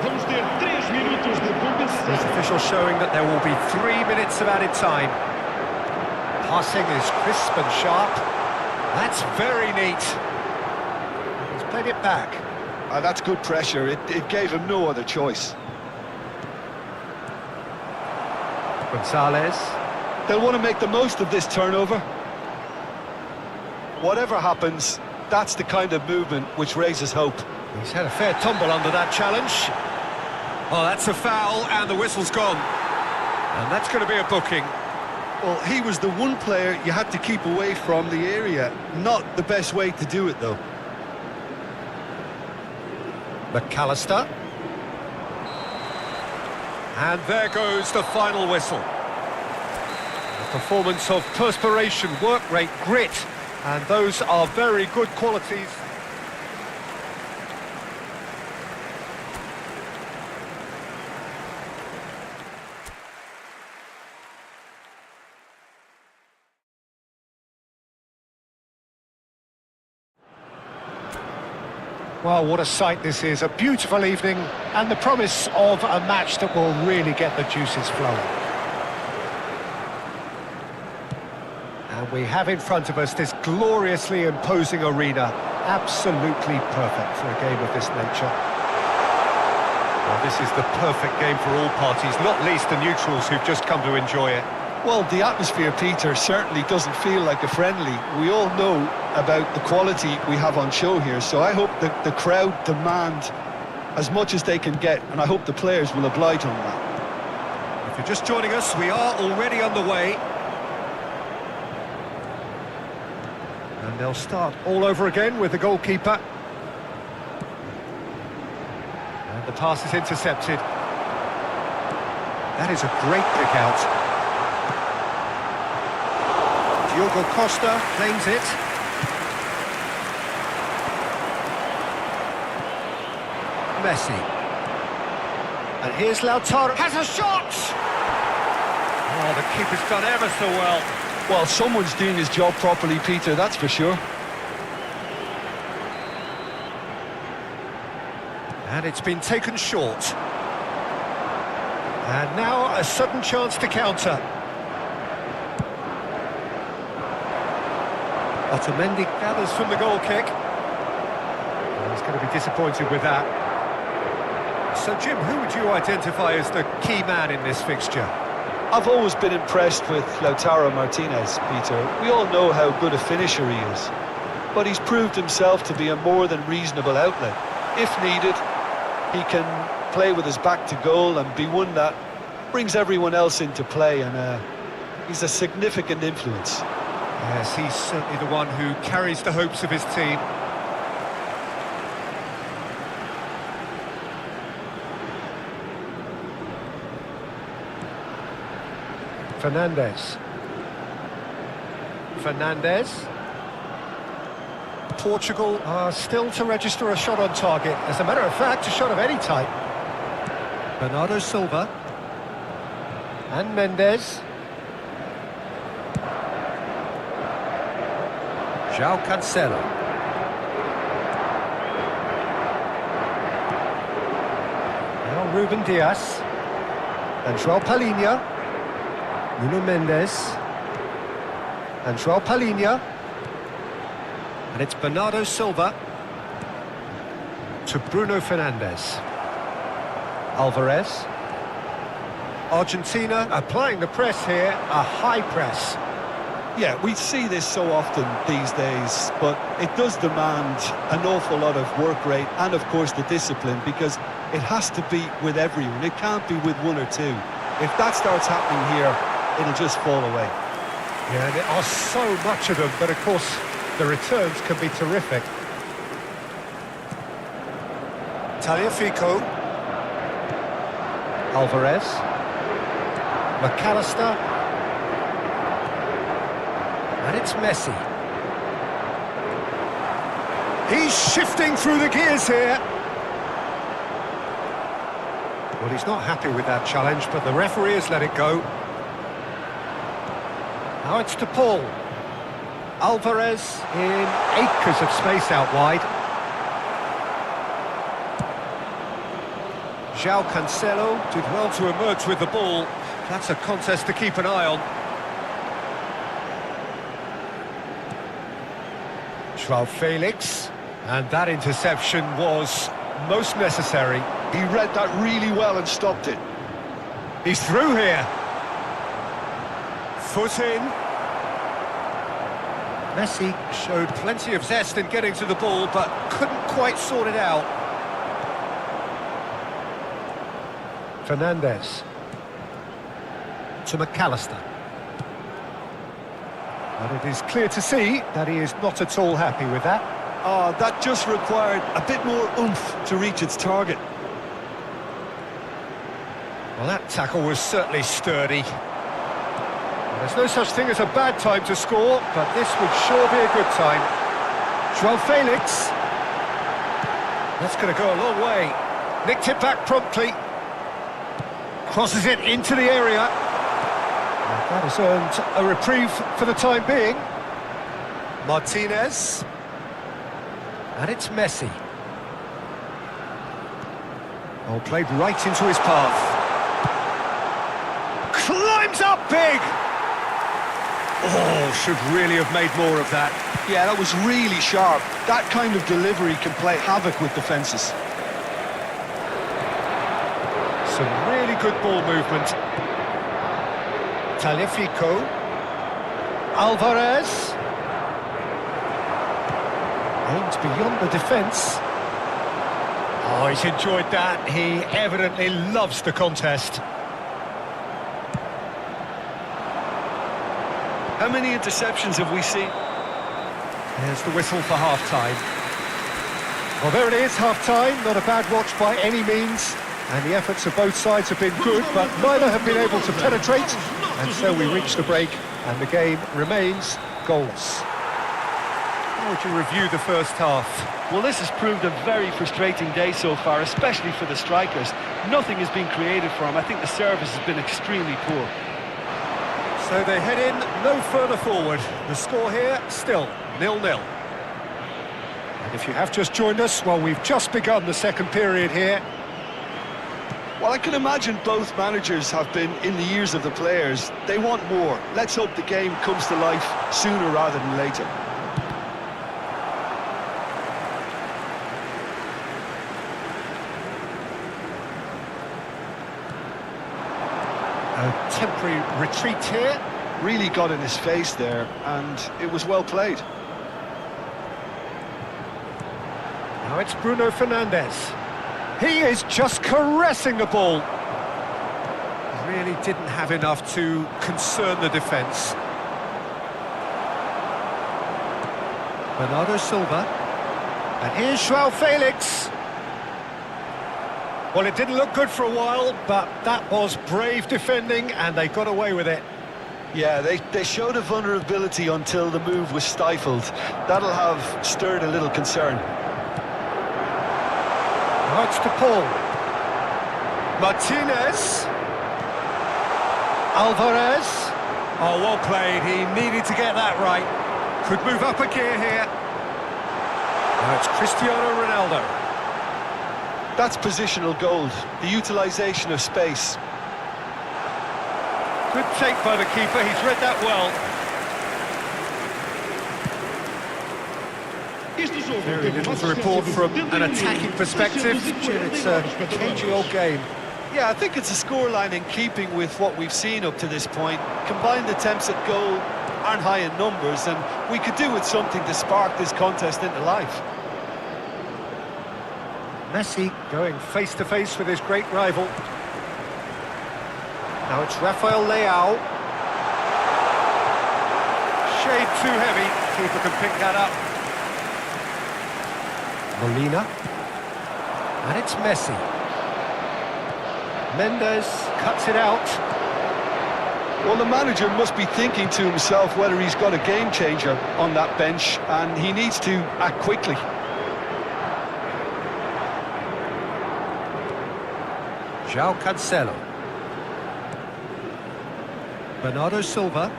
Vamos ter 3 minutos de compensação. This official showing that there will be 3 minutes of added time. Passing is crisp and sharp. That's very neat. He's played it back. That's good pressure. It gave him no other choice. Gonzalez. They'll want to make the most of this turnover. Whatever happens, that's the kind of movement which raises hope. He's had a fair tumble under that challenge. Oh, that's a foul, and the whistle's gone. And that's going to be a booking. Well, he was the one player you had to keep away from the area. Not the best way to do it, though. McAllister. And there goes the final whistle. A performance of perspiration, work rate, grit, and those are very good qualities. Well, what a sight this is, a beautiful evening, and the promise of a match that will really get the juices flowing. And we have in front of us this gloriously imposing arena, absolutely perfect for a game of this nature. Well, this is the perfect game for all parties, not least the neutrals who've just come to enjoy it. Well, the atmosphere, Peter, certainly doesn't feel like a friendly. We all know about the quality we have on show here, so I hope that the crowd demand as much as they can get, and I hope the players will oblige on that. If you're just joining us, we are already underway. And they'll start all over again with the goalkeeper. And the pass is intercepted. That is a great pick out. Diogo Costa claims it. Messi. And here's Lautaro. Has a shot! Oh, the keeper's done ever so well. Well, someone's doing his job properly, Peter, that's for sure. And it's been taken short. And now a sudden chance to counter. Otamendi gathers from the goal kick. And he's going to be disappointed with that. So, Jim, who would you identify as the key man in this fixture? I've always been impressed with Lautaro Martinez, Peter. We all know how good a finisher he is. But he's proved himself to be a more than reasonable outlet. If needed, he can play with his back to goal and be one that brings everyone else into play, and he's a significant influence. Yes, he's certainly the one who carries the hopes of his team. Fernandes. Portugal are still to register a shot on target. As a matter of fact, a shot of any type. Bernardo Silva. And Mendes. João Cancelo. Now Ruben Dias. And João Palhinha. Nuno Mendes. And João Palhinha. And it's Bernardo Silva. To Bruno Fernandes. Alvarez. Argentina applying the press here, a high press. Yeah, we see this so often these days, but it does demand an awful lot of work rate and, of course, the discipline, because it has to be with everyone. It can't be with one or two. If that starts happening here, it'll just fall away. Yeah, and there are so much of them, but of course the returns can be terrific. Tagliafico. Alvarez. McAllister. And it's Messi. He's shifting through the gears here. Well, he's not happy with that challenge, but the referee has let it go. Now it's to Paul. Alvarez in acres of space out wide. João Cancelo did well to emerge with the ball. That's a contest to keep an eye on. João Felix, and that interception was most necessary. He read that really well and stopped it. He's through here. Foot in. Messi showed plenty of zest in getting to the ball, but couldn't quite sort it out. Fernandes. To McAllister. And it is clear to see that he is not at all happy with that. Oh, that just required a bit more oomph to reach its target. Well, that tackle was certainly sturdy. Well, there's no such thing as a bad time to score, but this would sure be a good time. João Felix. That's going to go a long way. Nicked it back promptly. Crosses it into the area. That has earned a reprieve for the time being. Martinez. And it's Messi. Oh, played right into his path. Climbs up big! Oh, should really have made more of that. Yeah, that was really sharp. That kind of delivery can play havoc with defences. Some really good ball movement. Tagliafico. Alvarez. Aims beyond the defence. Oh, he's enjoyed that. He evidently loves the contest. How many interceptions have we seen? There's the whistle for half-time. Well, there it is, half-time. Not a bad watch by any means. And the efforts of both sides have been good, but neither have been able to penetrate. And so we reach the break, and the game remains goals. How would you review the first half? Well, this has proved a very frustrating day so far, especially for the strikers. Nothing has been created for them. I think the service has been extremely poor. So they head in no further forward. The score here, still 0-0. And if you have just joined us, well, we've just begun the second period here. Well, I can imagine both managers have been in the ears of the players. They want more. Let's hope the game comes to life sooner rather than later. A temporary retreat here. Really got in his face there, and it was well played. Now it's Bruno Fernandes. He is just caressing the ball. Really didn't have enough to concern the defence. Bernardo Silva. And here's João Felix. Well, it didn't look good for a while, but that was brave defending, and they got away with it. Yeah, they showed a vulnerability until the move was stifled. That'll have stirred a little concern. Now it's to Paul. Martinez. Alvarez. Oh, well played. He needed to get that right. Could move up a gear here. Now it's Cristiano Ronaldo. That's positional gold, the utilisation of space. Good take by the keeper, he's read that well. Very little to report from an attacking perspective. Jim, it's a cagey old game. Yeah, I think it's a scoreline in keeping with what we've seen up to this point. Combined attempts at goal aren't high in numbers, and we could do with something to spark this contest into life. Messi going face-to-face with his great rival. Now it's Rafael Leao. Shade too heavy. Keeper can pick that up. Molina. And it's Messi. Mendes cuts it out. Well, the manager must be thinking to himself whether he's got a game changer on that bench, and he needs to act quickly. João Cancelo. Bernardo Silva.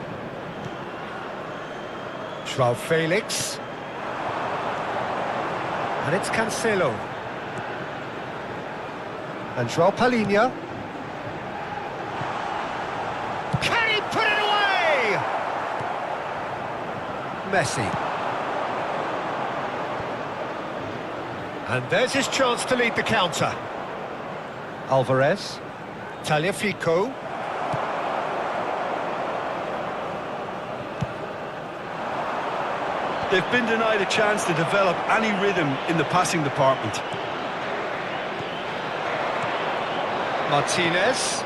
João Felix. And it's Cancelo. And João Palhinha. Can he put it away? Messi. And there's his chance to lead the counter. Alvarez. Tagliafico. They've been denied a chance to develop any rhythm in the passing department. Martinez.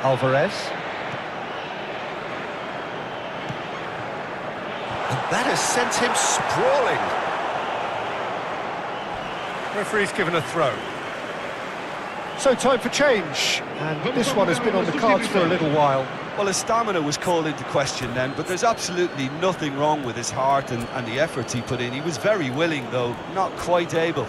Alvarez. And that has sent him sprawling. Referee's given a throw. So time for change, and this one has been on the cards for a little while. Well, his stamina was called into question then, but there's absolutely nothing wrong with his heart and the efforts he put in. He was very willing, though not quite able.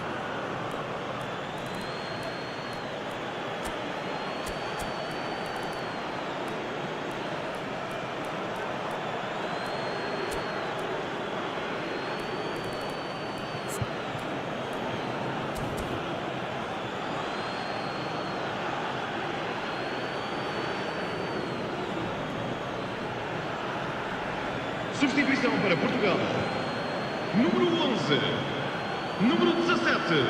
Substituição para Portugal. Número 11. Número 17.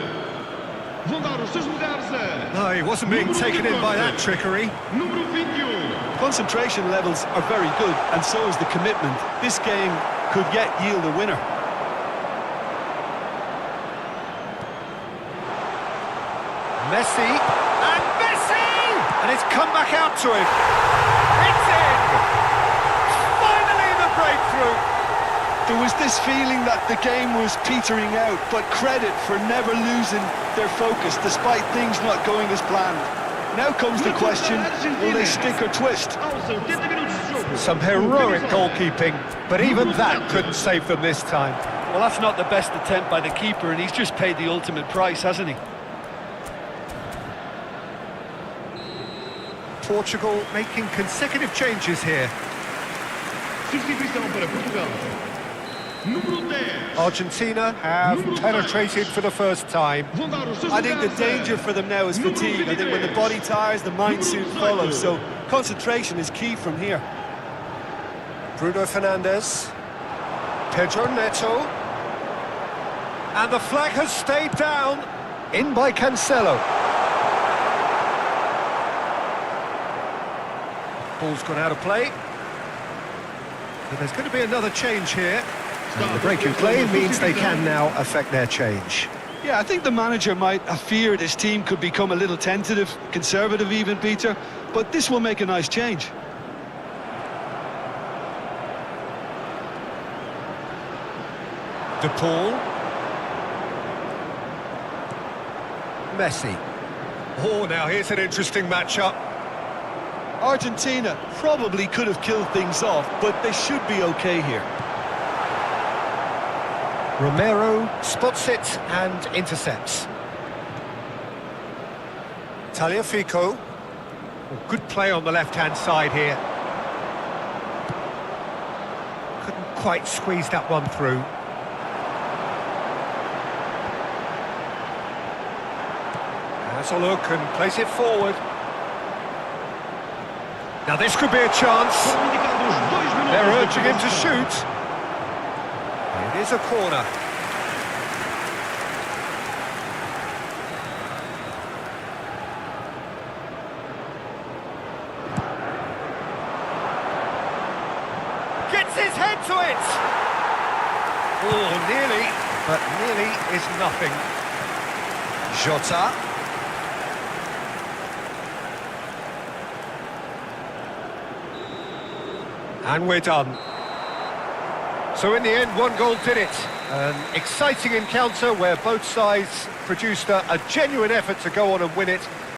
Vão dar os seus lugares a... No, he wasn't being taken in by that trickery. Número 21. Concentration levels are very good, and so is the commitment. This game could yet yield a winner. Messi, and Messi! And it's come back out to him. It's in! Finally the breakthrough! There was this feeling that the game was petering out, but credit for never losing their focus despite things not going as planned. Now comes the question, will they stick or twist? Some heroic goalkeeping, but even that couldn't save them this time. Well, that's not the best attempt by the keeper, and he's just paid the ultimate price, hasn't he? Portugal making consecutive changes here. Substituição para Portugal. Número 10. Argentina have penetrated for the first time. Vão dar os seus I think the lugares a... danger for them now is fatigue. I think when the body tires, the mind soon follows, so concentration is key from here. Bruno Fernandes. Pedro Neto. And the flag has stayed down. In by Cancelo. Ball's gone out of play. But there's going to be another change here. And the break in play means they can now affect their change. Yeah, I think the manager might have feared his team could become a little tentative, conservative even, Peter, but this will make a nice change. De Paul. Messi. Oh, now here's an interesting matchup. Argentina probably could have killed things off, but they should be okay here. Romero spots it and intercepts. Tagliafico. Oh, good play on the left-hand side here. Couldn't quite squeeze that one through. Has a look and plays it forward. Now this could be a chance. They're urging him to shoot. It is a corner. ahead to it! Oh, nearly, but nearly is nothing. Jota. And we're done. So in the end, one goal did it. An exciting encounter where both sides produced a genuine effort to go on and win it.